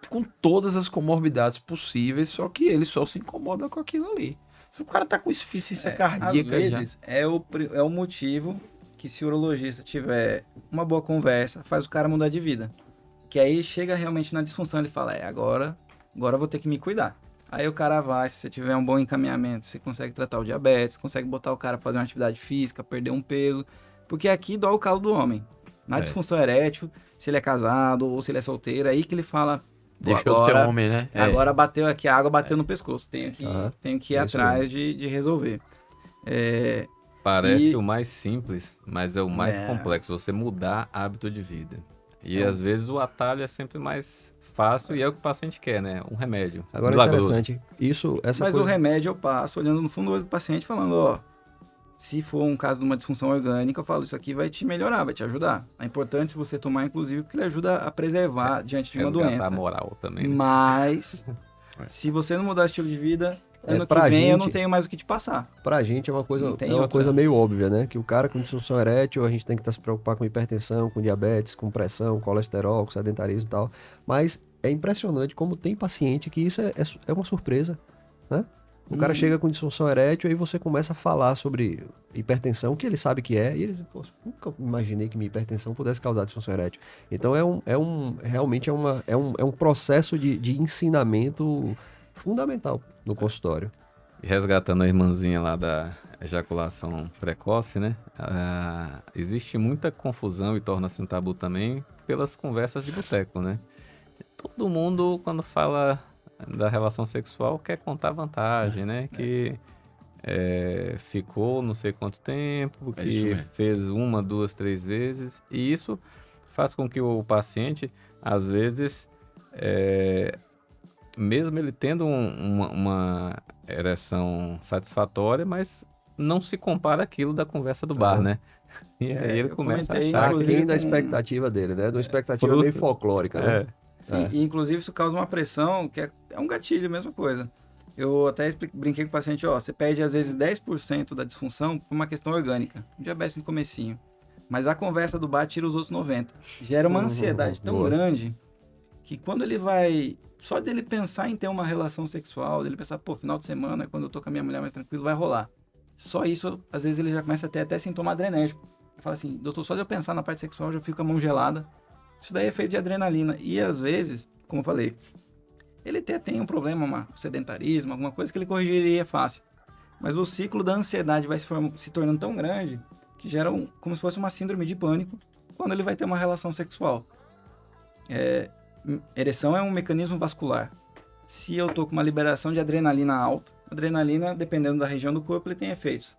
com todas as comorbidades possíveis, só que ele só se incomoda com aquilo ali. Se o cara tá com insuficiência cardíaca... Às vezes, é o motivo que se o urologista tiver uma boa conversa, faz o cara mudar de vida. Que aí chega realmente na disfunção, ele fala, agora eu vou ter que me cuidar. Aí o cara vai, se você tiver um bom encaminhamento, você consegue tratar o diabetes, consegue botar o cara pra fazer uma atividade física, perder um peso, porque aqui dói o calo do homem. Na disfunção erétil, se ele é casado ou se ele é solteiro, aí que ele fala... Deixou de ser homem, né? Agora bateu aqui, a água bateu no pescoço, tenho que ir atrás de resolver. Parece o mais simples, mas é o mais complexo, você mudar hábito de vida. E às vezes o atalho é sempre mais fácil e é o que o paciente quer, né? Um remédio. Agora é interessante. Mas o remédio eu passo olhando no fundo do olho do paciente falando, se for um caso de uma disfunção orgânica, eu falo, isso aqui vai te melhorar, vai te ajudar. É importante você tomar, inclusive, porque ele ajuda a preservar diante de uma doença. A moral também. Né? Mas, se você não mudar o estilo de vida, ano que vem eu não tenho mais o que te passar. Pra gente é uma coisa meio óbvia, né? Que o cara com disfunção erétil, a gente tem que se preocupar com hipertensão, com diabetes, com pressão, colesterol, com sedentarismo e tal. Mas é impressionante como tem paciente que isso é uma surpresa, né? O cara chega com disfunção erétil, aí você começa a falar sobre hipertensão, que ele sabe que é, e ele diz, pô, nunca imaginei que minha hipertensão pudesse causar disfunção erétil. Então realmente é um processo de ensinamento fundamental no consultório. E resgatando a irmãzinha lá da ejaculação precoce, né? Existe muita confusão e torna-se um tabu também pelas conversas de boteco, né? Todo mundo, quando fala da relação sexual, quer contar vantagem, né? Que ficou não sei quanto tempo, que fez 1, 2, 3 vezes. E isso faz com que o paciente, às vezes, mesmo ele tendo uma ereção satisfatória, mas não se compara aquilo da conversa do bar, né? E aí ele começa a achar aquém da expectativa dele, né? De uma expectativa meio folclórica, né? E, inclusive, isso causa uma pressão, que é um gatilho, mesma coisa. Eu até brinquei com o paciente, você perde às vezes 10% da disfunção por uma questão orgânica, diabetes no comecinho. Mas a conversa do bar tira os outros 90%. Gera uma ansiedade tão grande que quando ele vai... Só dele pensar em ter uma relação sexual, dele pensar, final de semana, quando eu tô com a minha mulher mais tranquilo, vai rolar. Só isso, às vezes ele já começa a ter até sintoma adrenérgico. Ele fala assim, doutor, só de eu pensar na parte sexual, eu já fico com a mão gelada. Isso daí é feito de adrenalina. E às vezes, como eu falei, ele até tem um problema, um sedentarismo, alguma coisa que ele corrigiria fácil. Mas o ciclo da ansiedade vai se tornando tão grande que gera como se fosse uma síndrome de pânico quando ele vai ter uma relação sexual. Ereção é um mecanismo vascular. Se eu tô com uma liberação de adrenalina alta, adrenalina, dependendo da região do corpo, ele tem efeitos.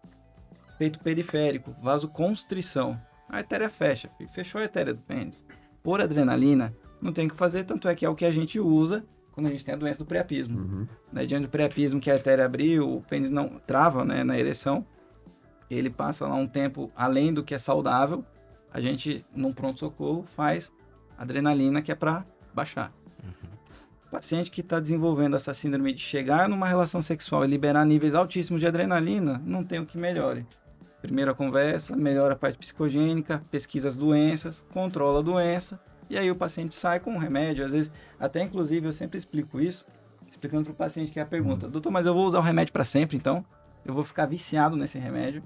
Efeito periférico, vasoconstrição. A artéria fecha, fechou a artéria do pênis. Por adrenalina, não tem o que fazer, tanto é que é o que a gente usa quando a gente tem a doença do priapismo. Diante do priapismo, que a artéria abriu, o pênis não trava, né, na ereção, ele passa lá um tempo além do que é saudável, a gente, num pronto-socorro, faz adrenalina, que é para baixar. O paciente que está desenvolvendo essa síndrome de chegar numa relação sexual e liberar níveis altíssimos de adrenalina, não tem o que melhore. Primeiro a conversa, melhora a parte psicogênica, pesquisa as doenças, controla a doença, e aí o paciente sai com um remédio. Às vezes, até inclusive eu sempre explico isso, explicando para o paciente que é a pergunta, doutor, mas eu vou usar o remédio para sempre, então? Eu vou ficar viciado nesse remédio?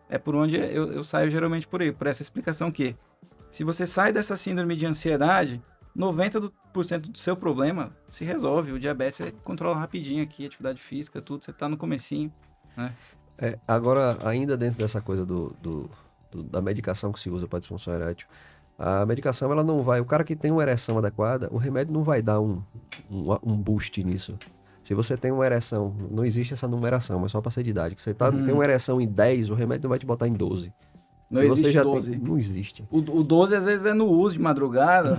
É por onde eu saio geralmente por aí, por essa explicação que, se você sai dessa síndrome de ansiedade, 90% do seu problema se resolve. O diabetes você controla rapidinho aqui, atividade física, tudo, você está no comecinho, né? Agora, ainda dentro dessa coisa da medicação que se usa para disfunção erétil, a medicação, ela não vai... O cara que tem uma ereção adequada, o remédio não vai dar um boost nisso. Se você tem uma ereção, não existe essa numeração, mas só para ser de idade. Que você tem uma ereção em 10, o remédio não vai te botar em 12. Não existe 12. Não existe. O 12 às vezes é no uso de madrugada,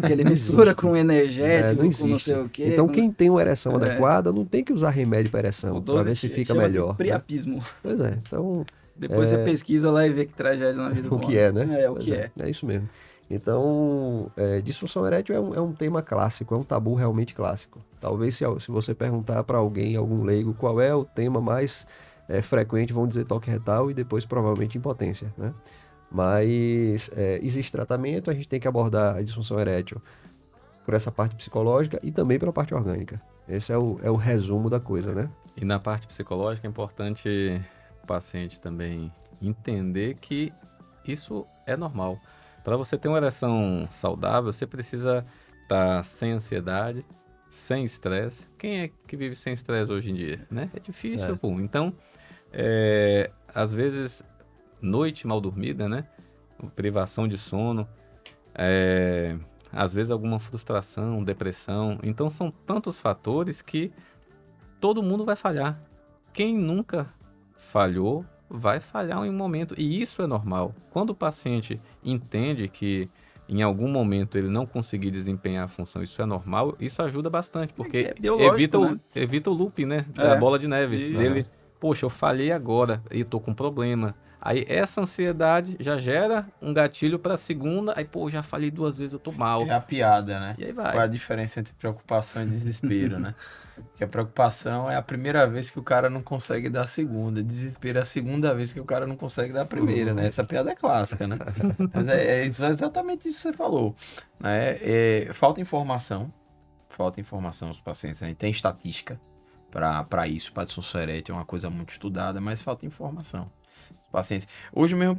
que ele mistura com energético, com não sei o quê. Então quem tem uma ereção adequada não tem que usar remédio para ereção, para ver se fica melhor. Priapismo. Né? Pois é, então... Depois você pesquisa lá e vê que tragédia na vida do homem. O que é, né? O que é. É isso mesmo. Então, disfunção erétil é um tema clássico, é um tabu realmente clássico. Talvez se você perguntar para alguém, algum leigo, qual é o tema mais frequente, vão dizer toque retal e depois provavelmente impotência, né? Mas existe tratamento, a gente tem que abordar a disfunção erétil por essa parte psicológica e também pela parte orgânica. Esse é o resumo da coisa, né? E na parte psicológica é importante o paciente também entender que isso é normal. Para você ter uma ereção saudável, você precisa estar sem ansiedade, sem estresse. Quem é que vive sem estresse hoje em dia, né? É difícil, pô. Então, às vezes, noite mal dormida, né? Privação de sono, às vezes alguma frustração, depressão. Então, são tantos fatores que todo mundo vai falhar. Quem nunca falhou, vai falhar em um momento. E isso é normal. Quando o paciente entende que em algum momento ele não conseguir desempenhar a função, isso é normal, isso ajuda bastante, porque evita o loop, né? A bola de neve dele. Poxa, eu falhei agora e tô com problema. Aí essa ansiedade já gera um gatilho para a segunda, aí pô, já falhei 2 vezes, eu tô mal. É a piada, né? E aí vai. Qual é a diferença entre preocupação e desespero, né? Porque a preocupação é a primeira vez que o cara não consegue dar a segunda. Desespero é a segunda vez que o cara não consegue dar a primeira, né? Essa piada é clássica, né? Mas é exatamente isso que você falou, né? Falta informação aos pacientes. A gente tem estatística para isso, para disfunção erétil, é uma coisa muito estudada, mas falta informação. Os pacientes. Hoje mesmo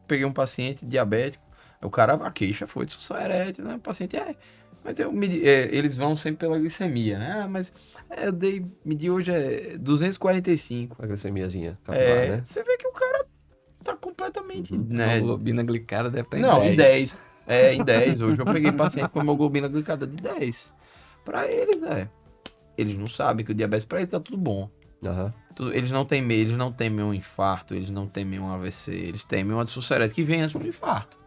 peguei um paciente diabético, o cara, a queixa foi disfunção erétil, né? O paciente mas eles vão sempre pela glicemia, né? Mas eu medi hoje 245. A glicemiazinha capilar, né? Você vê que o cara tá completamente, né? A hemoglobina glicada deve estar em 10. Em 10. Hoje eu peguei paciente com hemoglobina glicada de 10. Pra eles, eles não sabem que o diabetes pra eles tá tudo bom. Uhum. Eles não temem um infarto, eles não temem um AVC, eles temem uma disfunção erétil que vem antes do infarto.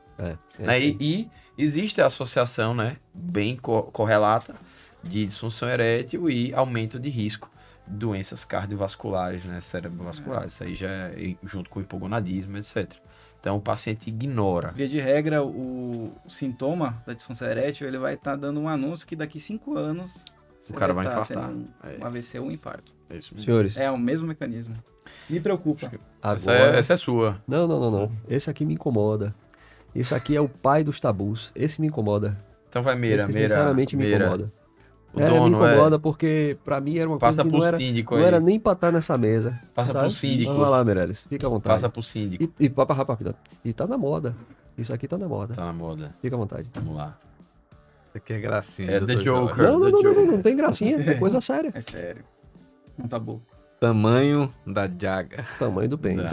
E existe a associação, né, bem correlata de disfunção erétil e aumento de risco de doenças cardiovasculares, né, cerebrovasculares. Isso aí já é junto com o hipogonadismo, etc. Então o paciente ignora. Via de regra, o sintoma da disfunção erétil, ele vai estar dando um anúncio que daqui 5 anos o cara vai infartar. Um AVC ou um infarto. É isso mesmo. Senhores. É o mesmo mecanismo. Me preocupa. Agora... Essa é sua. Não. Esse aqui me incomoda. Esse aqui é o pai dos tabus. Esse me incomoda. Então vai Meira. Sinceramente me incomoda. O dono, me incomoda porque pra mim era uma coisa que não era nem pra estar nessa mesa. Passa pro síndico. Vamos lá, Meirelles. Fica à vontade. Passa pro síndico. E papo rápido. E tá na moda. Isso aqui tá na moda. Tá na moda. Fica à vontade. Vamos lá. Isso aqui é gracinha. É The Joker. Não tem gracinha. É coisa séria. É sério. Não tá bom. Tamanho da jaga. Tamanho do pênis.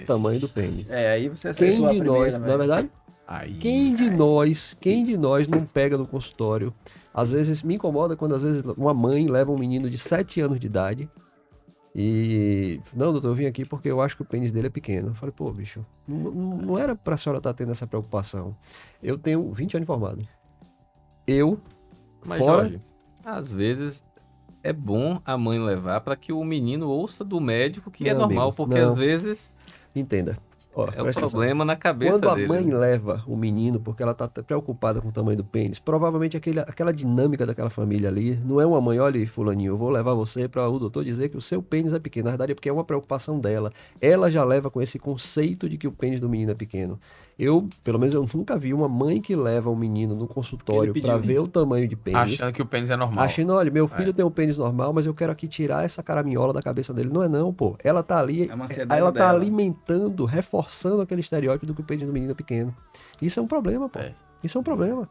Tamanho do pênis. Aí você aceitou Quem de nós, não é verdade? Quem de nós não pega no consultório? Às vezes me incomoda quando às vezes uma mãe leva um menino de 7 anos de idade e... Não, doutor, eu vim aqui porque eu acho que o pênis dele é pequeno. Eu falei, pô, bicho, não era pra senhora estar tendo essa preocupação. Eu tenho 20 anos de formado. Mas, Jorge, às vezes é bom a mãe levar para que o menino ouça do médico que é normal, amigo, porque às vezes entenda. É o problema na cabeça dele. Quando a dele. Mãe leva o menino porque ela tá preocupada com o tamanho do pênis, provavelmente aquela dinâmica daquela família ali, não é uma mãe, olha fulaninho, eu vou levar você para o doutor dizer que o seu pênis é pequeno. Na verdade é porque é uma preocupação dela. Ela já leva com esse conceito de que o pênis do menino é pequeno. Pelo menos eu nunca vi uma mãe que leva um menino no consultório para ver o tamanho de pênis. Achando que o pênis é normal. Achando, olha, meu filho tem um pênis normal, mas eu quero aqui tirar essa caraminhola da cabeça dele. Não é não, pô. Ela tá ali, ela tá alimentando, reforçando aquele estereótipo do que o pênis do menino é pequeno. Isso é um problema, pô. Isso é um problema.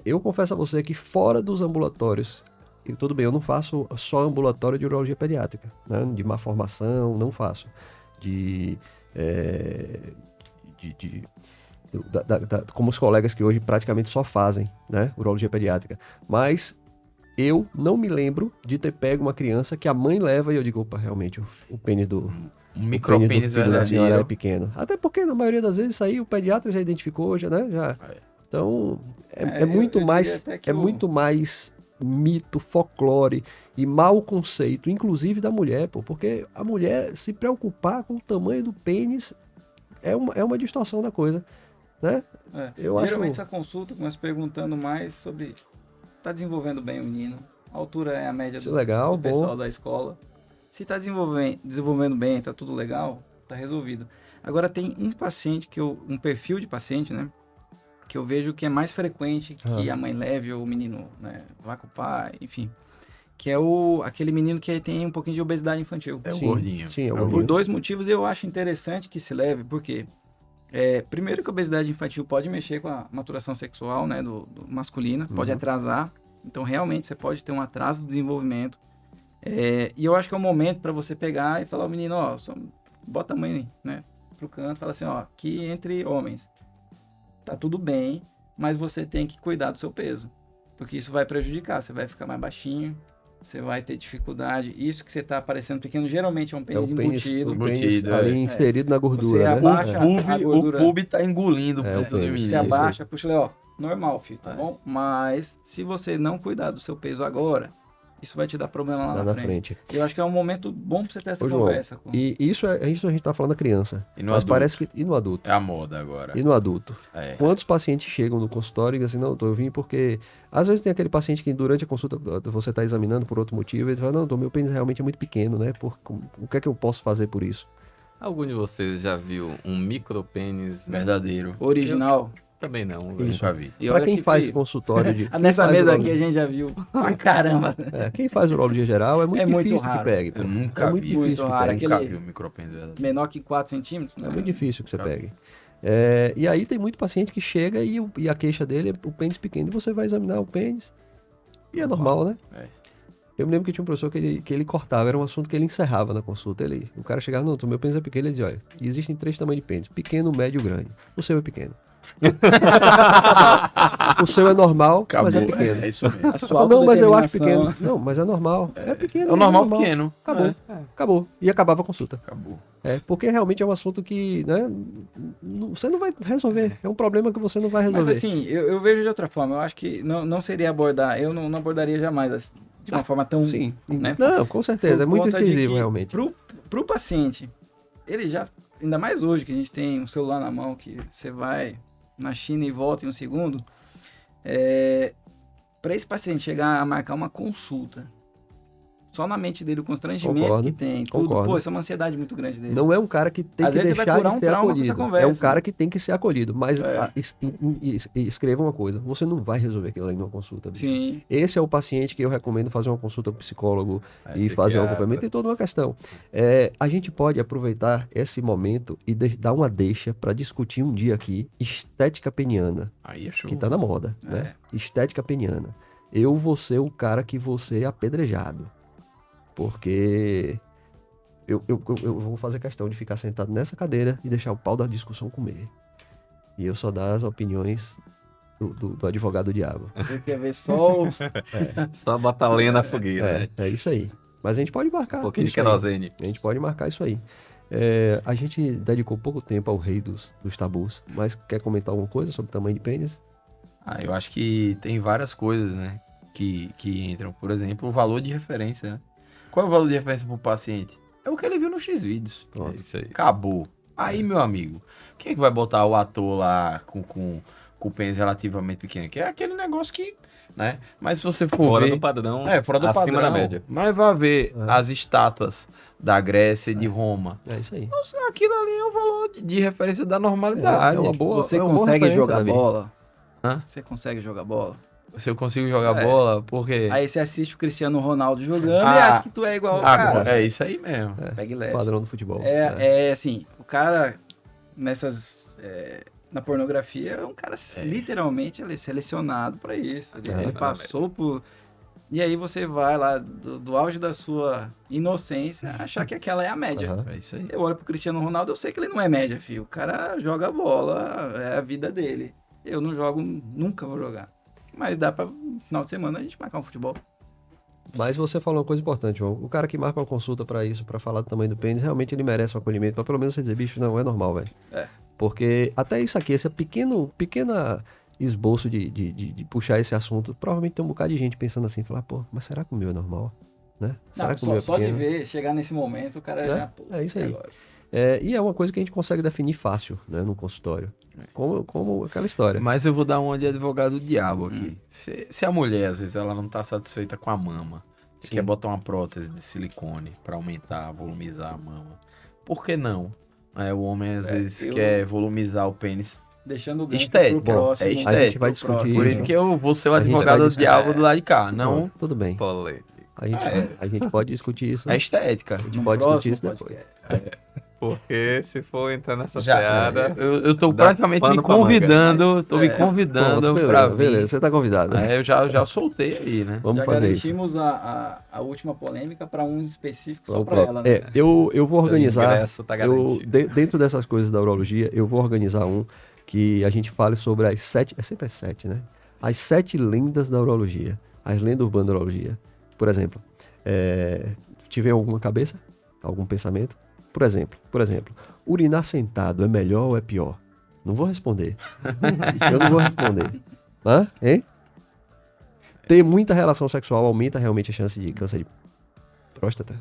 Eu confesso a você que fora dos ambulatórios, tudo bem, eu não faço só ambulatório de urologia pediátrica, né? De má formação, não faço. Como os colegas que hoje praticamente só fazem, né, urologia pediátrica. Mas eu não me lembro de ter pego uma criança que a mãe leva e eu digo, opa, realmente, o pênis do... Um micropênis da senhora é pequeno. Até porque, na maioria das vezes, isso aí o pediatra já identificou, né? Então, é muito mais mito, folclore e mau conceito, inclusive da mulher, pô, porque a mulher se preocupar com o tamanho do pênis é uma distorção da coisa, né? Geralmente essa consulta começa perguntando mais sobre tá desenvolvendo bem o menino, a altura é a média do pessoal da escola. Se tá desenvolvendo bem, tá tudo legal, tá resolvido. Agora tem um paciente um perfil de paciente, né? Que eu vejo que é mais frequente que a mãe leve ou o menino, né, vá com o pai, enfim. Que é aquele menino que tem um pouquinho de obesidade infantil. É o gordinho. Sim, é o Por gordinho. 2 motivos eu acho interessante que se leve, porque primeiro que a obesidade infantil pode mexer com a maturação sexual, né, do masculino, pode atrasar. Então, realmente, você pode ter um atraso do desenvolvimento. E eu acho que é o momento para você pegar e falar ao menino, ó, bota a mãe, né, pro canto, fala assim, ó, aqui entre homens, tá tudo bem, mas você tem que cuidar do seu peso, porque isso vai prejudicar, você vai ficar mais baixinho, você vai ter dificuldade. Isso que você tá parecendo pequeno, geralmente é um pênis embutido. O pênis ali inserido na gordura, Você né? abaixa a gordura. O pub tá engolindo o o puto do pênis. menino. Você abaixa, puxa ali, ó, normal, filho, tá bom? Mas se você não cuidar do seu peso agora, isso vai te dar problema lá na frente. Eu acho que é um momento bom pra você ter essa conversa. E isso a gente tá falando da criança. E no mas adulto? Parece que... E no adulto? É a moda agora. E no adulto? Quantos pacientes chegam no consultório e dizem assim, não, eu vim porque... Às vezes tem aquele paciente que durante a consulta você tá examinando por outro motivo e ele fala, não, meu pênis realmente é muito pequeno, né? O que é que eu posso fazer por isso? Algum de vocês já viu um micropênis verdadeiro? Original? Também não. Eu nunca vi. Pra quem faz consultório de... Nessa mesa aqui a gente já viu pra caramba. Quem faz urologia geral é muito difícil raro. que pegue. Eu nunca vi. Muito raro. Nunca vi o micropênis verdadeiro. Menor que 4 centímetros? É muito difícil que você pegue. E aí tem muito paciente que chega e a queixa dele é o pênis pequeno. E você vai examinar o pênis e é normal, né? Eu me lembro que tinha um professor que ele cortava, era um assunto que ele encerrava na consulta. O cara chegava, não, meu pênis é pequeno, ele dizia, olha, existem 3 tamanhos de pênis, pequeno, médio e grande. O seu é pequeno. O seu é normal, mas é pequeno. É isso mesmo. Falou, não, mas eu acho pequeno. Não, mas é normal. É pequeno. É o normal pequeno. Acabou. Acabou. E acabava a consulta. Acabou. Porque realmente é um assunto que, né, você não vai resolver. É um problema que você não vai resolver. Mas assim, eu vejo de outra forma. Eu acho que não seria abordar, eu não abordaria jamais de uma forma tão... Sim. Né? Não, com certeza. É muito incisivo, realmente. Pro paciente, ele já, ainda mais hoje que a gente tem um celular na mão, que você vai na China e volta em um segundo, para esse paciente chegar a marcar uma consulta, só na mente dele o constrangimento que tem, tudo, pô, isso é uma ansiedade muito grande dele. Não é um cara que tem Às que vezes deixar ele vai curar de um ser trauma acolhido. com essa conversa, É um cara que tem que ser acolhido. Mas escreva uma coisa, você não vai resolver aquilo ali numa consulta. Bicho. Sim. Esse é o paciente que eu recomendo fazer uma consulta com o psicólogo e fazer um acompanhamento. Tem toda uma questão. A gente pode aproveitar esse momento e dar uma deixa para discutir um dia aqui estética peniana. Aí é show. Que tá na moda, né? Estética peniana. Eu vou ser o cara que vou ser apedrejado. Porque eu vou fazer questão de ficar sentado nessa cadeira e deixar o pau da discussão comer. E eu só dar as opiniões do advogado do diabo. Você quer ver só Só botar lenha na fogueira. É isso aí. Mas a gente pode marcar. Um pouquinho de isso aí. querosene. A gente pode marcar isso aí. A gente dedicou pouco tempo ao rei dos tabus, mas quer comentar alguma coisa sobre o tamanho de pênis? Eu acho que tem várias coisas, né, que entram. Por exemplo, o valor de referência, né? Qual é o valor de referência para o paciente? É o que ele viu no X-Vídeos. É isso aí. Acabou. Aí, meu amigo, quem é que vai botar o ator lá com o pênis relativamente pequeno? Que é aquele negócio que, né? Mas se você for Fora ver... do padrão, fora do acima padrão. da média. Mas vai ver as estátuas da Grécia e de Roma. É isso aí. Nossa, aquilo ali é o valor de referência da normalidade. É uma boa, Você é uma boa consegue referência, jogar Davi. bola? Hã? Você consegue jogar bola? Se eu consigo jogar bola, porque... Aí você assiste o Cristiano Ronaldo jogando e acha que tu é igual ao cara. É isso aí mesmo. Pega e leve. Padrão do futebol. Assim, o cara na pornografia é um cara literalmente ele é selecionado pra isso. Ele passou por... E aí você vai lá do auge da sua inocência achar que aquela é a média. É isso aí. Eu olho pro Cristiano Ronaldo, eu sei que ele não é média, filho. O cara joga bola, é a vida dele. Eu não jogo, nunca vou jogar. Mas dá pra, no final de semana, a gente marcar um futebol. Mas você falou uma coisa importante, João. O cara que marca uma consulta pra isso, pra falar do tamanho do pênis, realmente ele merece um acolhimento. Pra pelo menos você dizer, bicho, não, é normal, velho. Porque até isso aqui, esse pequena esboço de puxar esse assunto, provavelmente tem um bocado de gente pensando assim, falar, pô, mas será que o meu é normal? Né? Será que o meu é só de pequeno? ver, chegar nesse momento, o cara já... Pô, É isso aí. agora. E é uma coisa que a gente consegue definir fácil, né, no consultório. Como aquela história. Mas eu vou dar uma de advogado do diabo aqui. Se a mulher, às vezes, ela não tá satisfeita com a mama, Você quer botar uma prótese de silicone para aumentar, volumizar a mama. Por que não? O homem às vezes quer volumizar o pênis. Deixando o gancho Estético. pro próximo. É A gente vai pro discutir próximo. Por isso que eu vou ser o A gente advogado vai do diabo do lado de cá. Não Pronto, tudo bem. Polêmica. A gente pode discutir isso. é estética. A gente No pode discutir próximo isso depois. podcast. Porque se for entrar nessa Já, seada... eu tô dá praticamente me pano pra manga. convidando, tô me convidando Pronto, pra beleza, vir. beleza, você tá convidado. Eu já soltei aí, né? Vamos Já fazer isso. garantimos a última polêmica para um específico só Vamos para pronto. ela. Né? Eu vou O organizar. ingresso tá garantido. Dentro dessas coisas da urologia, eu vou organizar um que a gente fale sobre as 7. É sempre as 7, né? As 7 lendas da urologia. As lendas urbanas da urologia. Por exemplo, tiver alguma cabeça? Algum pensamento? Por exemplo, urinar sentado é melhor ou é pior? Não vou responder. Eu não vou responder. Hã? Hein? Ter muita relação sexual aumenta realmente a chance de câncer de próstata?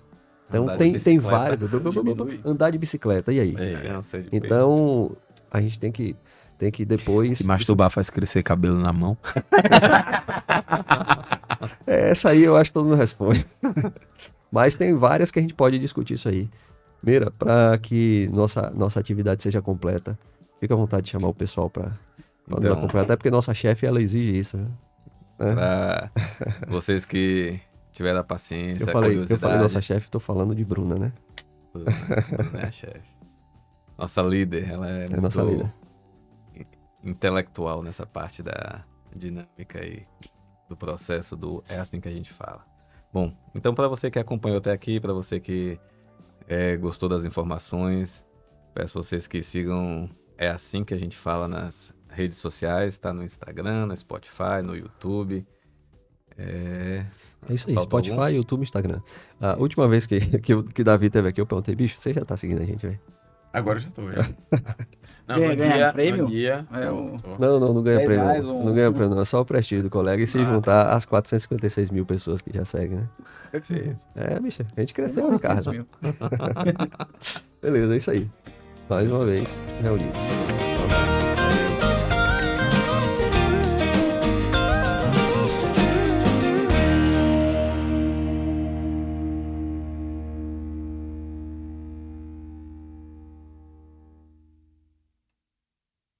Então Andar de tem bicicleta vários. diminui. Andar de bicicleta, e aí? Câncer de peito. Então, a gente tem que depois... Se masturbar faz crescer cabelo na mão. Essa aí eu acho que todo mundo responde. Mas tem várias que a gente pode discutir isso aí. Mira, para que nossa atividade seja completa, fica à vontade de chamar o pessoal para nos Então. acompanhar. Até porque nossa chefe, ela exige isso. Né? Pra vocês que tiveram a paciência, Eu a falei curiosidade. nossa chefe, tô falando de Bruna, né? Né, chefe? Nossa líder, ela é muito nossa líder. intelectual nessa parte da dinâmica aí do processo do é assim que a gente fala. Bom, então para você que acompanhou até aqui, para você que gostou das informações, peço vocês que sigam É Assim que a gente fala nas redes sociais, tá no Instagram, no Spotify, no YouTube. É isso aí, Faltou Spotify, algum? YouTube, Instagram. A última vez que Davi teve aqui, eu perguntei, bicho, você já tá seguindo a gente, velho? Agora eu já tô, já. Não, Ganha prêmio? No dia, É tô, o- tô. Não ganha 10 prêmio. reais, Não ganha prêmio, não. É só o prestígio do colega e se juntar às 456 mil pessoas que já seguem, né? Perfeito. Bicho, a gente cresceu, Ricardo. 500 mil. Beleza, é isso aí. Mais uma vez, reunidos.